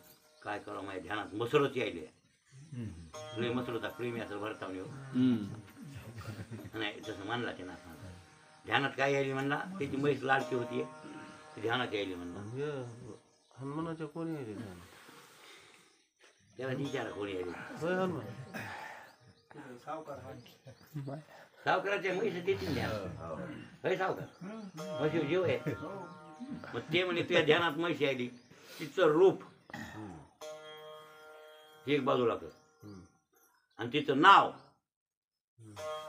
काय करावं? माझ्या ध्यानात मसरच यायले. लय मसर होता क्रीमी असं भरताव नाही तसं म्हणला ते नाथ. ध्यानात काय यायली म्हणला? त्याची म्हैस लाडकी होती, ध्यानात यायली म्हणला. हनुमानाच्या कोणी आहे त्याला विचारा कोणी यायली. सावकाराच्या म्हैस देतील ध्यान. होय सावकार म्हशी जीव आहे. मग ते म्हणे तुझ्या ध्यानात म्हैस यायली, तिचं रूप एक बाजूला कर आणि तिचं नाव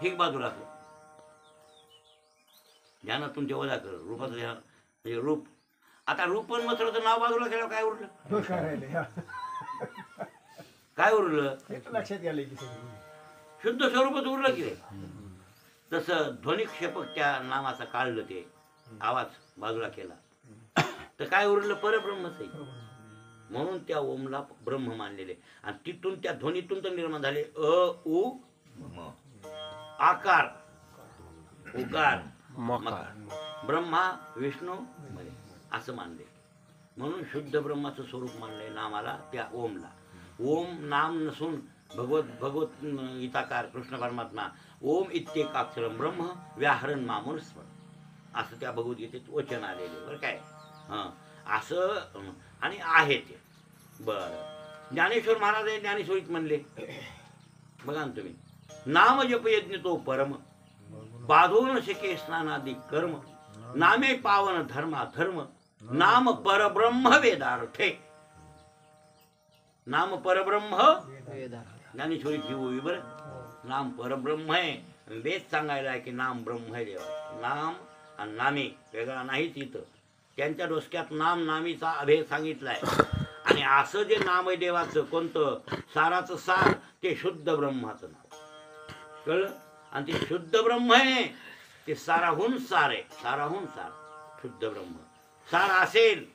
एक बाजूला कर. ध्यानातून ते वजा कर. रूपाचं ध्यान म्हणजे रूप. आता रूप पण मसलं नाव बाजूला केलं काय उरलं? काय उरलं? लक्षात गेले की शुद्ध स्वरूपच उरलं की रे. तसं ध्वनिक्षेपक त्या नावाचा काढलं, ते आवाज बाजूला केला तर काय उरलं? परब्रह्मच आहे. म्हणून त्या ओमला ब्रह्म मानलेले. आणि तिथून त्या ध्वनीतून तर निर्माण झाले उ आकार उकार मकार. ब्रह्मा विष्णू असं मानले. म्हणून शुद्ध ब्रह्माचं स्वरूप मानलंय नामाला, त्या ओमला. ओम नाम नसून भगवत गीताकार कृष्ण परमात्मा ओम इत्येकाक्षरम ब्रह्म व्याहरण मामून स्मरण असं त्या भगवद्गीतेत वचन आलेले बरं काय. हां असं आणि आहे ते. बरं, ज्ञानेश्वर महाराज हे ज्ञानेश्वरीत म्हणले बघा ना तुम्ही, नाम जप यज्ञ तो परम, बाधून शिके स्नानादी कर्म, नामे पावन धर्माधर्म, नाम परब्रह्म वेदार्थे. नाम परब्रह्म ज्ञानेश्वरी जीव बरं, नाम परब्रह्म आहे. वेद सांगायला आहे की नाम ब्रह्म आहे देवा. नाम आणि नामे वेगळा नाहीच इथं. त्यांच्या डोसक्यात नाम नामीचा अभेद सांगितलाय. आणि असं जे नाम आहे देवाचं कोणतं, साराचं सार, ते शुद्ध ब्रह्माचं नाव कळलं. आणि ते शुद्ध ब्रह्म आहे, ते साराहून सार आहे. साराहून सार शुद्ध ब्रह्म. सार असेल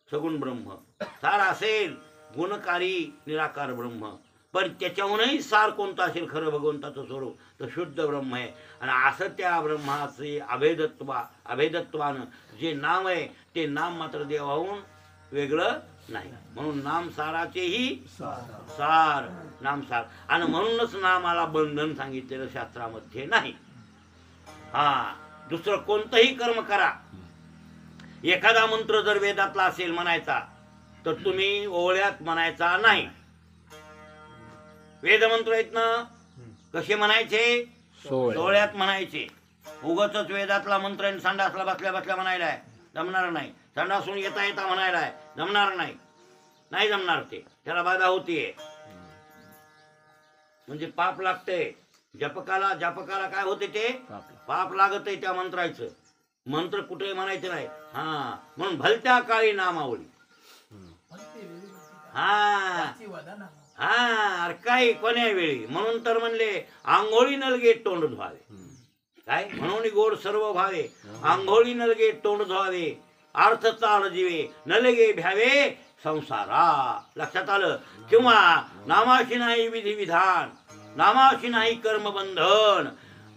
सगुण ब्रह्म, सार असेल गुणकारी निराकार ब्रह्म, पण त्याच्याहूनही सार कोणतं असेल खरं भगवंताचं स्वरूप, तर शुद्ध ब्रह्म आहे. आणि असं त्या ब्रह्माचे अभेदत्वानं जे नाम आहे, ते नाम मात्र देवाहून वेगळं नाही. म्हणून नाम साराचेही सार, नाम सार. आणि म्हणूनच नामाला बंधन सांगितलेलं शास्त्रामध्ये नाही. हा, दुसरं कोणतंही कर्म करा. एखादा मंत्र जर वेदातला असेल म्हणायचा, तर तुम्ही ओवळ्यात म्हणायचा नाही. वेदमंत्र आहेत ना, कसे म्हणायचे, सोहळ्यात म्हणायचे. उगाचच वेदातला मंत्र आणि संडासला बसल्या बसल्या म्हणायला आहे, जमणार नाही. संडासून येता येता म्हणायला आहे, जमणार नाही. नाही जमणार ते, त्याला बाधा होतीये. म्हणजे पाप लागतंय. जपकाला काय होते ते पाप लागत आहे त्या मंत्राचं. मंत्र कुठे म्हणायचे नाही. हा, म्हणून भलत्या काळी नामावली. हा हा, अरे काय कोण्या वेळी. म्हणून तर म्हणले आंघोळी नलगे तोंड धुवावे. काय म्हणून गोड सर्व भावे, आंघोळी नलगे तोंड धुवावे, अर्थ चाल जीवे नलगे भ्यावे संसारा. लक्षात आलं. किंवा नामाशी नाही विधी विधान, नामाशी नाही कर्मबंधन,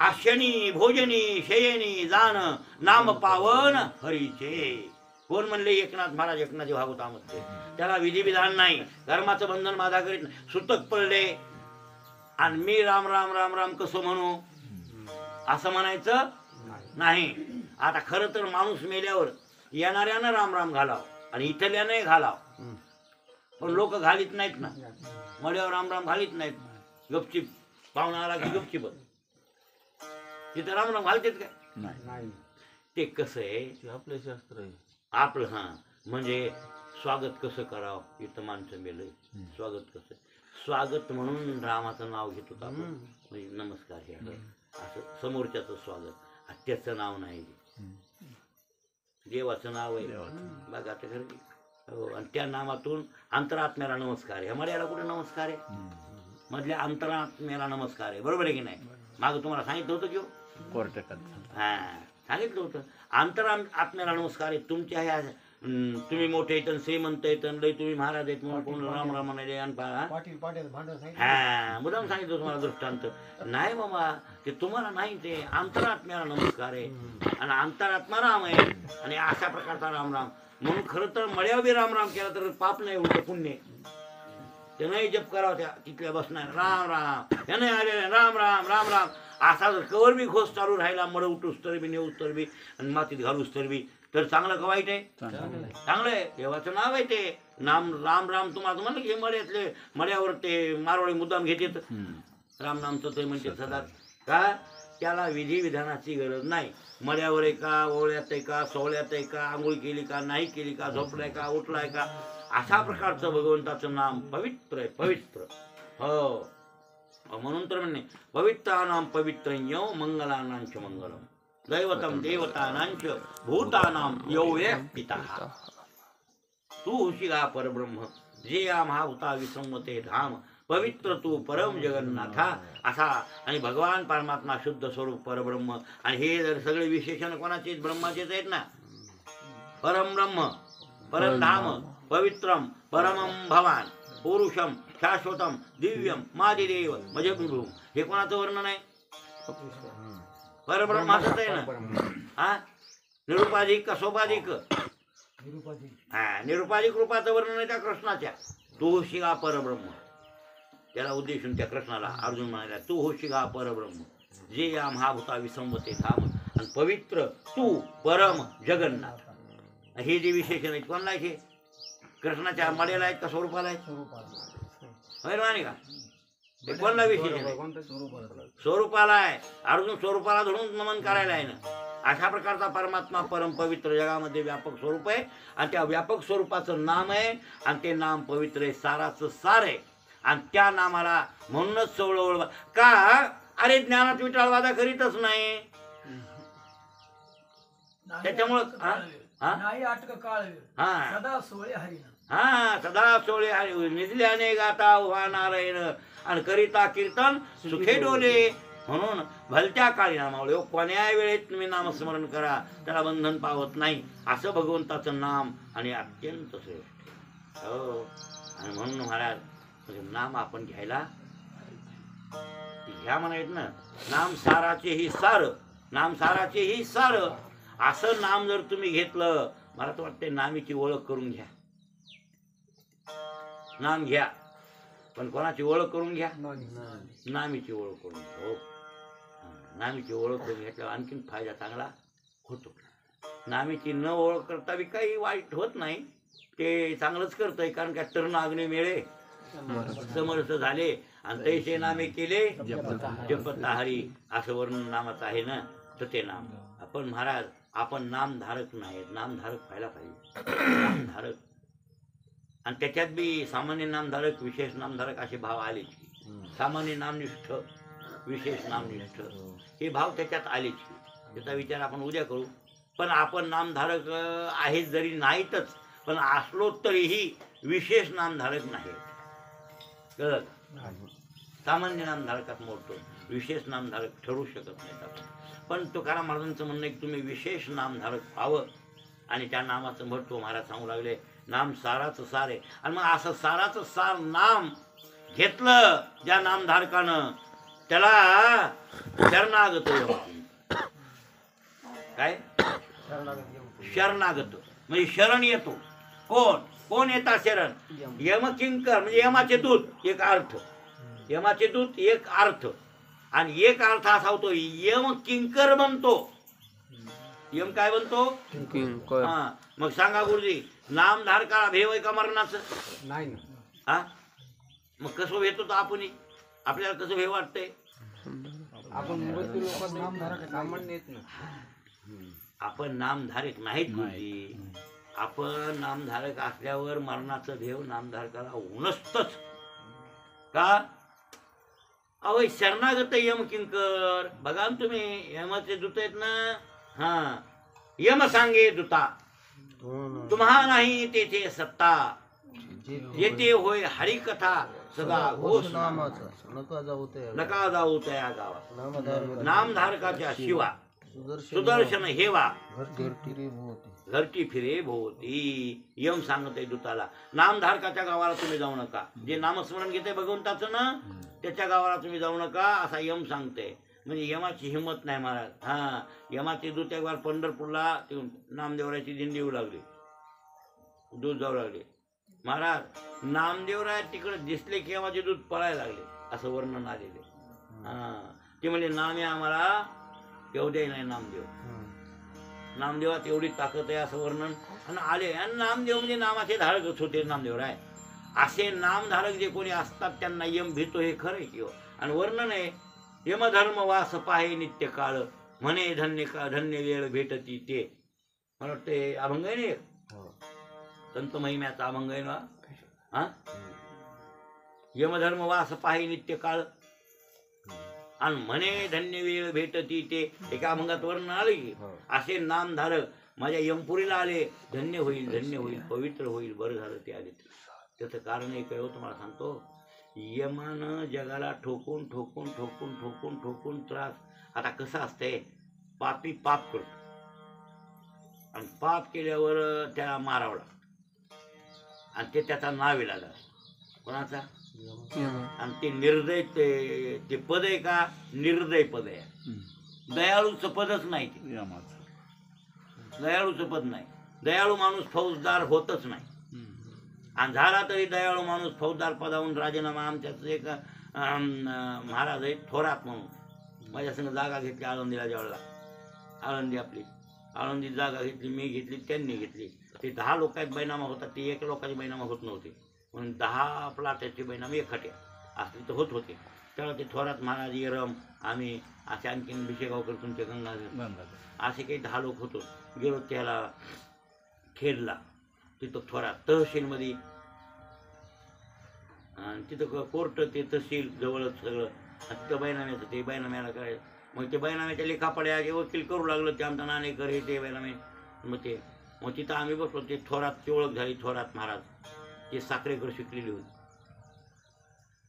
आशनी भोजनी शयनी जाण, नाम पावन हरीचे. कोण म्हणले, एकनाथ महाराज एकनाथी भागवतामध्ये. त्याला विधी विधान नाही, कर्माचं बंधन माझा करीत नाही. सुतक पडले आणि मी राम राम राम राम कसं म्हणू, असं म्हणायचं नाही. आता खरं तर माणूस मेल्यावर येणाऱ्यानं राम राम घालाव आणि इथल्याने घालाव, पण लोक घालीत नाहीत ना. मड्यावर राम राम घालीत नाहीत. गपचिप पाहुणा आला की गपचिप तिथं राम राम घालतेत काय नाही. ते कसं आहे, ते आपलं शास्त्र आहे. आपलं. हा, म्हणजे स्वागत कसं करावं, इथं माणसं मेलंय, स्वागत कसं. स्वागत म्हणून रामाचं नाव घेत होता आपण, म्हणजे नमस्कार हे असं समोरच्याचं स्वागत. त्याचं नाव नाही, देवाचं नाव आहे. बघा आता खरं. हो, आणि त्या नामातून अंतरात्म्याला नमस्कार आहे. मर्याला कुठे नमस्कार आहे, मधल्या अंतरात्म्याला नमस्कार आहे. बरोबर आहे की नाही. मागं तुम्हाला सांगितलं होतं की हा, सांगितलं होतं. अंतरात्म्याला नमस्कार आहे. तुमच्या ह्या तुम्ही मोठे येतं, श्रीमंत येतं, लय तुम्ही महाराज आहेत म्हणून कोण राम राम म्हणाले पाटील भांडण हा, मुद्दाम सांगितलं तुम्हाला दृष्टांत. नाही बाबा, ते तुम्हाला नाही, ते अंतरात्म्याला नमस्कार आहे. आणि अंतरात्मा राम आहे. आणि अशा प्रकारचा राम राम. म्हणून खरं तर मळ्यावर बी राम राम केला तर पाप नाही, उलट पुण्य. त्यानंही जप करावं, त्या तिथल्या बसणार राम राम, त्याने आलेले राम राम राम राम. असा जर कवर बी घोष चालू राहिला, मड उठूस तर बी, नेऊस तर बी, आणि मातीत घालूस तर बी, तर चांगलं का वाईट आहे, चांगलं आहे. देवाचं नाव आहे ते नाम. राम राम तुम्हाला म्हणलं की मड्यातले, मड्यावर ते मारवाडी मुद्दाम घेतात राम नामचं ते म्हणते सदा. का त्याला विधी विधानाची गरज नाही. मड्यावर आहे का, ओवळ्यात आहे का, सोहळ्यात आहे का, आंघोळ केली का नाही केली का, झोपलाय का उठलाय का, अशा प्रकारचं भगवंताचं नाम पवित्र आहे, पवित्र. हो, म्हणून तर म्हणणे पवित्रानां पवित्रं मंगलानांच मंगलम, दैवतम देवतानांच भूतानां यौवे पितः. तू होशिगा परब्रह्म, जे या महाभूता विसंवते धाम, पवित्र तू परम जगन्नाथा. असा. आणि भगवान परमात्मा शुद्ध स्वरूप परब्रह्म. आणि हे सगळे विशेषण कोणाचे, ब्रह्माचेच आहेत ना. परम ब्रह्म, परमधाम, पवित्रम, परमं भवान, पुरुषम, शाश्वतम, दिव्यम, मादिदेव, मजगुरु. हे कोणाचं वर्णन आहे, परब्रह्माचंच आहे ना. हा, निरुपाधिक का सोपाधिक, हा, निरुपाधिक रूपाचं वर्णन आहे त्या कृष्णाच्या. तू होशिगा परब्रह्म, त्याला उद्देशून त्या कृष्णाला अर्जुन म्हणाला, तू होशिगा परब्रह्म, जे या महाभूता विसंवते धाम, आणि पवित्र तू परम जगन्नाथ. हे जे विशेषण आहेत कोणला आहे? कृष्णाच्या मडेला आहेत का स्वरूपाला आहेत? होय नाही का? हे कोणला विशेषण आहे? स्वरूपाला आहे. अर्जुन स्वरूपाला धरून नमन करायला आहे ना. अशा प्रकारचा परमात्मा परम पवित्र जगामध्ये व्यापक स्वरूप आहे आणि त्या व्यापक स्वरूपाचं नाम आहे आणि ते नाम पवित्र आहे, साराचं सार आहे. आणि त्या नामाला म्हणूनच सोळवळ का? अरे ज्ञानात विटाळवादा करीतच नाही. त्याच्यामुळं नाही अटक काळ हा सदा सोळे हरिना. हा सदा सोळे हरी निजल्याने गाता उभा नारायण आणि करिता कीर्तन सुखे डोले. म्हणून भलत्या काळी नामावळे कोण्या वेळेत तुम्ही नामस्मरण करा, त्याला बंधन पावत नाही. असं भगवंताचं नाम आणि अत्यंत श्रेष्ठ. हो आणि म्हणून महाराज नाम आपण घ्यायला घ्या म्हणायत ना. नाम साराचे ही सार, नाम साराचे ही सार. असं नाम जर तुम्ही घेतलं, मला तर वाटतं नामीची ओळख करून घ्या. नाम घ्या पण कोणाची ओळख करून घ्या? नामीची ओळख करून घ्या. हो नामीची ओळख करून घेतल्यावर आणखीन फायदा चांगला होतो. नामीची न ओळख करता बी काही वाईट होत नाही, ते चांगलंच करतंय. कारण काय तरुण अग्नी मिळे समर्थ झाले आणि तैसे नामे केले जपता हरी, असं वर्णन नामाचं आहे ना. तर ते नाम आपण महाराज आपण नामधारक नाहीत, नामधारक व्हायला पाहिजे. नामधारक आणि त्याच्यात बी सामान्य नामधारक विशेष नामधारक असे भाव आले. सामान्य नामनिष्ठ विशेष नामनिष्ठ हे भाव त्याच्यात आलेच. त्याचा विचार आपण उद्या करू. पण आपण नामधारक आहेत जरी नाहीतच, पण असलो तरीही विशेष नामधारक नाही. कळत? सामान्य नामधारकात मोडतो, विशेष नामधारक ठरू शकत नाहीत आपण. पण तुकाराम महाराजांचं म्हणणं आहे की तुम्ही विशेष नामधारक व्हावं आणि त्या नामाचं महत्त्व महाराज सांगू लागले. नाम साराचं सार आहे. आणि मग असं साराचं सार नाम घेतलं ज्या नामधारकानं, त्याला शरणागत. काय शरणागत म्हणजे शरण येतो. कोण कोण येतात शरण? यमकिंकर म्हणजे यमाचे दूत एक अर्थ, यमाचे दूत एक अर्थ. आणि एक अर्थ असा होतो यम किंकर बनतो. यम काय बनतो? हा मग सांगा गुरुजी, नामधारकाला भेव आहे का मरणाचं? नाही ना. हा मग कसं भेटतो तर आपण आपल्याला कसं भेव वाटतंय? आपण मृत्यू लोकात नामधारक सामान्य येत ना. आपण नामधारक नाहीत गुरुजी. आपण नामधारक असल्यावर मरणाचं भेव नामधारकाला उनसतच का? अहो शरणागत यम किंकर बघा ना तुम्ही, यमाचे दूत आहेत ना. हा यम सांगे दूता तुम्हा नाही तेथे सत्ता, येते होय हरिकथा सदा घोष. नका जाऊ त्या गावात नामधारकाच्या शिवा सुदर्शन हेवा घरटी फिरे भोवती. यम सांगत आहे दूताला नामधारकाच्या गावाला तुम्ही जाऊ नका. जे नामस्मरण घेते भगवंताचं ना त्याच्या गावाला तुम्ही जाऊ नका असा यम सांगते. म्हणजे यमाची हिंमत नाही महाराज. हा यमाचे दूत एक बार पंढरपूरला नामदेवराची दिंडी येऊ लागली, दूध जाऊ लागले महाराज. नामदेवराय तिकडे दिसले की यमाचे दूत पळायला लागले असं वर्णन आलेले. हा ते म्हणजे नामे आम्हाला एवढे नाही. नामदेव नामदेवात एवढी ताकद आहे असं वर्णन आणि आले. आणि नामदेव म्हणजे नामाचे धारकच होते नामदेवराय. असे नामधारक जे कोणी असतात त्यांना यम भीतो हे खरं आहे किंवा. आणि वर्णन आहे यमधर्म वास पाहे नित्य काळ म्हणे धन्य धन्य वेळ भेटती ते. मला वाटते अभंग आहे ना, संत महिम्याचा अभंग आहे ना. हा यमधर्म वास पाहे नित्य काळ आणि म्हणे धन्य वेळ भेटती ते. एका अभंगात वर्णन आले की असे नामधारक माझ्या यमपुरीला आले, धन्य होईल धन्य होईल पवित्र होईल. बरं झालं ते आले. त्याचं कारण एक आहे, तुम्हाला सांगतो. यमानं जगाला ठोकून ठोकून ठोकून ठोकून ठोकून त्रास. आता कसं असतंय, पापी पाप करतो आणि पाप केल्यावर त्याला मारावं आणि ते त्याचा नाव लागला कोणाचा? आणि ते निर्दय ते पद आहे का? निर्दय पद आहे. दयाळूचं पदच नाही ते. दयाळूचं पद नाही. दयाळू माणूस फौजदार होतच नाही. आणि झाला तरी दयाळू माणूस फौजदार पदावरून राजीनामा. आमच्याच एक महाराज आहे थोरात म्हणून, माझ्या संग जागा घेतली आळंदीला. ज्यावेळेला आळंदी आपली आळंदी जागा घेतली, मी घेतली, त्यांनी घेतली. ते 10 लोकांत बैनामा होता, ते 1 लोकांचे बैनामा होत नव्हते, म्हणून 10 प्लाटाचे बैनामे एकखट्या असले तर होत होते. तेव्हा ते थोरात महाराज येरम आम्ही असे आणखीन भिशेगावकर तुमचे गंगा असे काही 10 लोक होतो. गेलो त्याला खेडला, तिथं थोरात तहसीलमध्ये, आणि तिथं कोर्ट ते तहसील जवळच सगळं. तिथं बैनाम्याचं ते बैनाम्याला काय, मग ते बैनाम्याच्या लेखापड्या जे वकील करू लागलं ते आमचा नाणेकर हे ते बैनामे. मग तिथं आम्ही बसलो. ते थोरातची ओळख झाली. थोरात महाराज ते साखरेकर शिकलेली होती,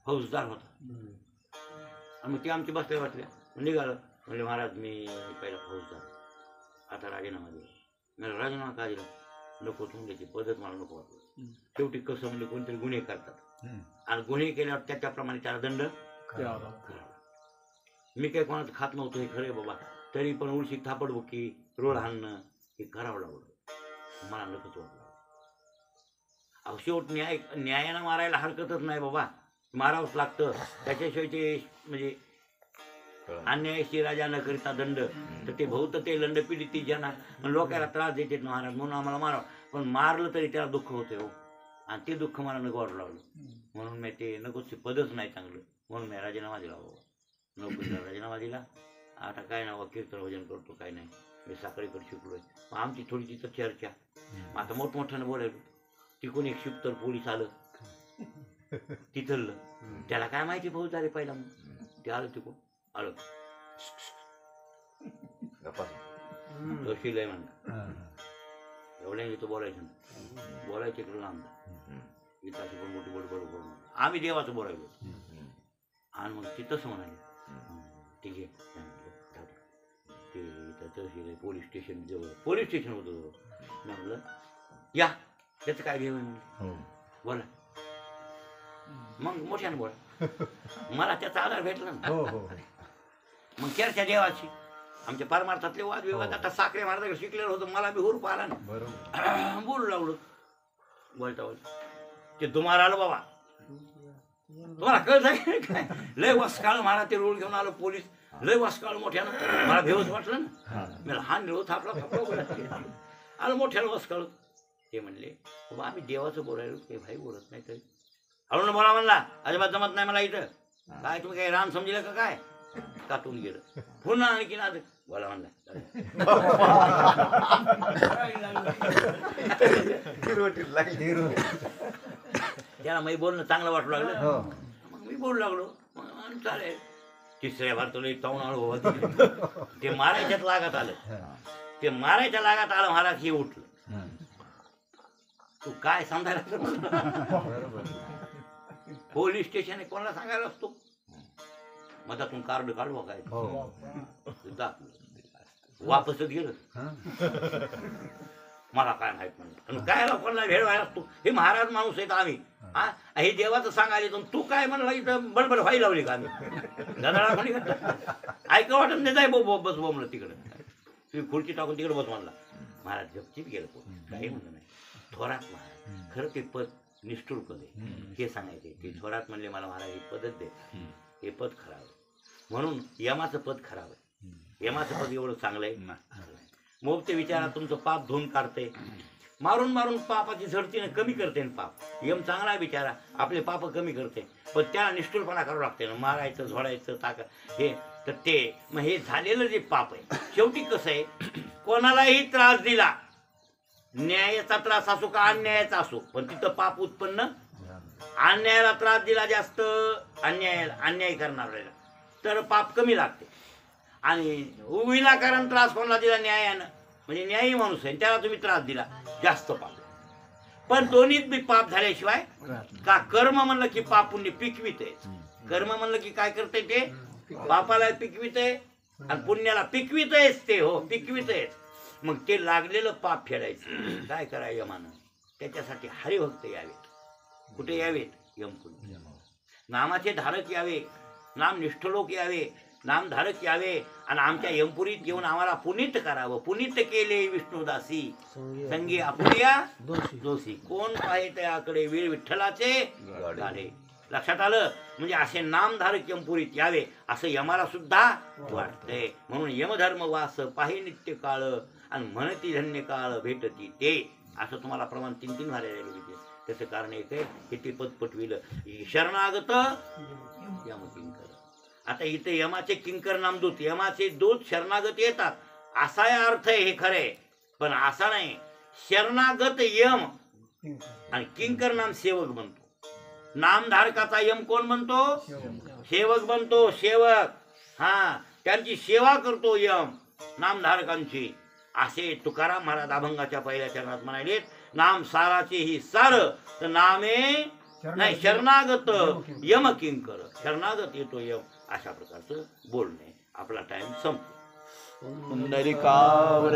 फौजदार होता. आणि मग ते आमचे बसल्या बसल्या निघालं. म्हणजे महाराज मी पहिला फौजदार, आता राजीनामा दिला. मला राजीनामा का दिला? नको तुमच्याची पद्धत मला नको वाटलं. शेवटी कसं म्हणजे कोणतरी गुन्हे करतात आणि गुन्हे केल्यावर त्याच्याप्रमाणे त्याला दंड करावा. मी काही कोणाचं खात नव्हतं, हे खरं बाबा, तरी पण उलशी थापडबुकी रोड हाणणं हे करावं लागलं. मला नकोच वाटलं. अहो शेवट न्यायानं मारायला हरकतच नाही बाबा, मारावंच लागतं. त्याच्याशिवाय ते म्हणजे अन्यायाशी राजा न करिता दंड, तर ते बहुत ते लंड पीडित ज्यांना लोकांना त्रास देते महाराज, म्हणून आम्हाला मारावं. पण मारलं तरी त्याला दुःख होते हो, आणि ते दुःख मला नको वाटू लागलं. म्हणून मी ते नकोच, ते पदच नाही चांगलं, म्हणून मी राजीनामा दिला बाबा. नोकरीला राजीनामा दिला. आता काय ना कीर्तन भजन करतो, काय नाही. मी साखरेकडे शिकलोय. मग आमची थोडी तिथं चर्चा. आता मोठमोठ्यानं बोलायलो. तिकून एक शिकतर पोलीस आलं तिथलं, त्याला काय माहिती फौजदारी पहिला. मग ते आलं तिकून आलं तहसील आहे म्हणलं. एवढ्या इथं बोलायचं ना, बोलायचं इकडं लांब इथं अशी पण मोठी बडबड करून आम्ही देवाचं बोलायलो. आणि मग ते तसं म्हणाले, ठीक आहे ते इथं तहसील आहे, पोलीस स्टेशन जवळ, पोलीस स्टेशन होतं जवळ. म्हटलं या, त्याचं काय घेऊन बोला. मग मोठ्यानं बोला. मला त्याचा आधार भेटला ना. मग चर्चा देवाची, आमच्या परमार्थातले वादविवाद. आता साखरे महाराजाकडे शिकलेलं होतं, मला बी हुरूप आला ना, बोलू लागलो. बोलता बोलता ते तुम्हाला आलं बाबा, तुम्हाला कळत काय? लय वसकाळ महाराज ते रोड घेऊन आलो पोलीस, लय वसकाळ मोठ्यानं. मला भेवच वाटलं ना, मला हा निरोध थापला आलं मोठ्यानं वसकाळ. ते म्हणले बाबा आम्ही देवाचं बोलायलो, काही भाई बोलत नाही तरी हळून बोला म्हणला. अजिबात जमत नाही मला इथं. काय तुम्ही काही रान समजलं का काय? काटून गेलं. पुन्हा आणखी ना बोला म्हणला. त्याला मी बोलणं चांगलं वाटू लागलं. मग मी बोलू लागलो. मग चालेल. तिसऱ्या भारताला ताऊन आलो बाबा. ते मारायच्याच लागात आलं. ते मारायच्या लागात आलं. महाराज हे उठलं. तू काय समजायला? पोलीस स्टेशन कोणाला सांगायला असतो? मधातून कार्ड काढवा काय वापसच गेलं. मला काय माहित नाही काय लोकांना भेळ व्हायला असतो. हे महाराज माणूस आहेत आम्ही, हे देवाचं सांगायला तू काय म्हणला इथं बडबड व्हायला लावली का? आम्ही गदाळा कोणी ऐका वाटत नाही. जाय बस बोमलं तिकडं, तुम्ही खुर्ची टाकून तिकडे बस म्हणला. महाराज गपचीत गेलं. काही म्हणलं नाही. थोरात महाराज खरं ते पद निष्ठुर पद आहे हे सांगायचे. ते थोरात म्हणले मला महाराज हे पदच दे, हे पद खराब. म्हणून यमाचं पद खराब आहे. यमाचं पद एवढं चांगलं आहे. मग ते विचारात तुमचं पाप धुवून काढते. मारून मारून पापाची झडतीने कमी करते ना पाप. यम चांगला आहे बिचारा, आपले पाप कमी करते. पण त्याला निष्ठुरपणा करावं लागते ना, मारायचं झोडायचं हे. तर ते मग हे झालेलं जे पाप आहे, शेवटी कसं आहे, कोणालाही त्रास दिला, न्यायाचा त्रास असो का अन्यायाचा असो, पण तिथं पाप उत्पन्न. अन्यायाला त्रास दिला जास्त, अन्याय करणाऱ्याला, तर पाप कमी लागते. आणि विनाकारण त्रास कोणाला दिला न्यायानं, म्हणजे न्यायी माणूस आहे त्याला तुम्ही त्रास दिला, जास्त पाप. पण दोन्हीत बी पाप झाल्याशिवाय का कर्म म्हणलं की पाप पुण्य पिकवित आहे. कर्म म्हणलं की काय करते ते पापाला पिकवित आहे आणि पुण्याला पिकवित आहेच ते. हो पिकवित आहेच. मग ते लागलेलं पाप फेडायचं. काय करायचं यमानं? त्याच्यासाठी हरिभक्त यावेत. कुठे यावेत? यमपुरी. नामाचे धारक यावे, नाम निष्ठ लोक यावे, नामधारक यावे आणि आमच्या यमपुरीत येऊन आम्हाला पुनीत करावं. पुनीत केले विष्णुदासी संगी आपुल्या दोषी. कोण पाहे त्याकडे वीर विठ्ठलाचे गाडे. लक्षात आलं? म्हणजे असे नामधारक यमपुरीत यावे असं यमाला सुद्धा वाटतंय. म्हणून यमधर्म वास पाहि नित्य काळ आणि म्हणती धन्य काळ भेटती ते. असं तुम्हाला प्रमाण 3 झालेले आहे. त्याचं कारण एक आहे की ते पद पटविलं. शरणागत यम किंकर. आता इथे यमाचे किंकर नामदूत, यमाचे दूत शरणागत येतात असा अर्थ आहे. हे खरे पण असा नाही. शरणागत यम आणि किंकर नाम सेवक बनतो. नामधारकाचा यम कोण बनतो? सेवक बनतो. सेवक हा त्यांची सेवा करतो यम नामधारकांची. असे तुकाराम महाराज अभंगाच्या पहिल्या चरणात म्हणाले, नाम साराचे ही सार तर नामे नाही शरणागत यम किंकर. शरणागत येतो यम. अशा प्रकारचं बोलणे. आपला टाइम संपतो. पुंडलिकावर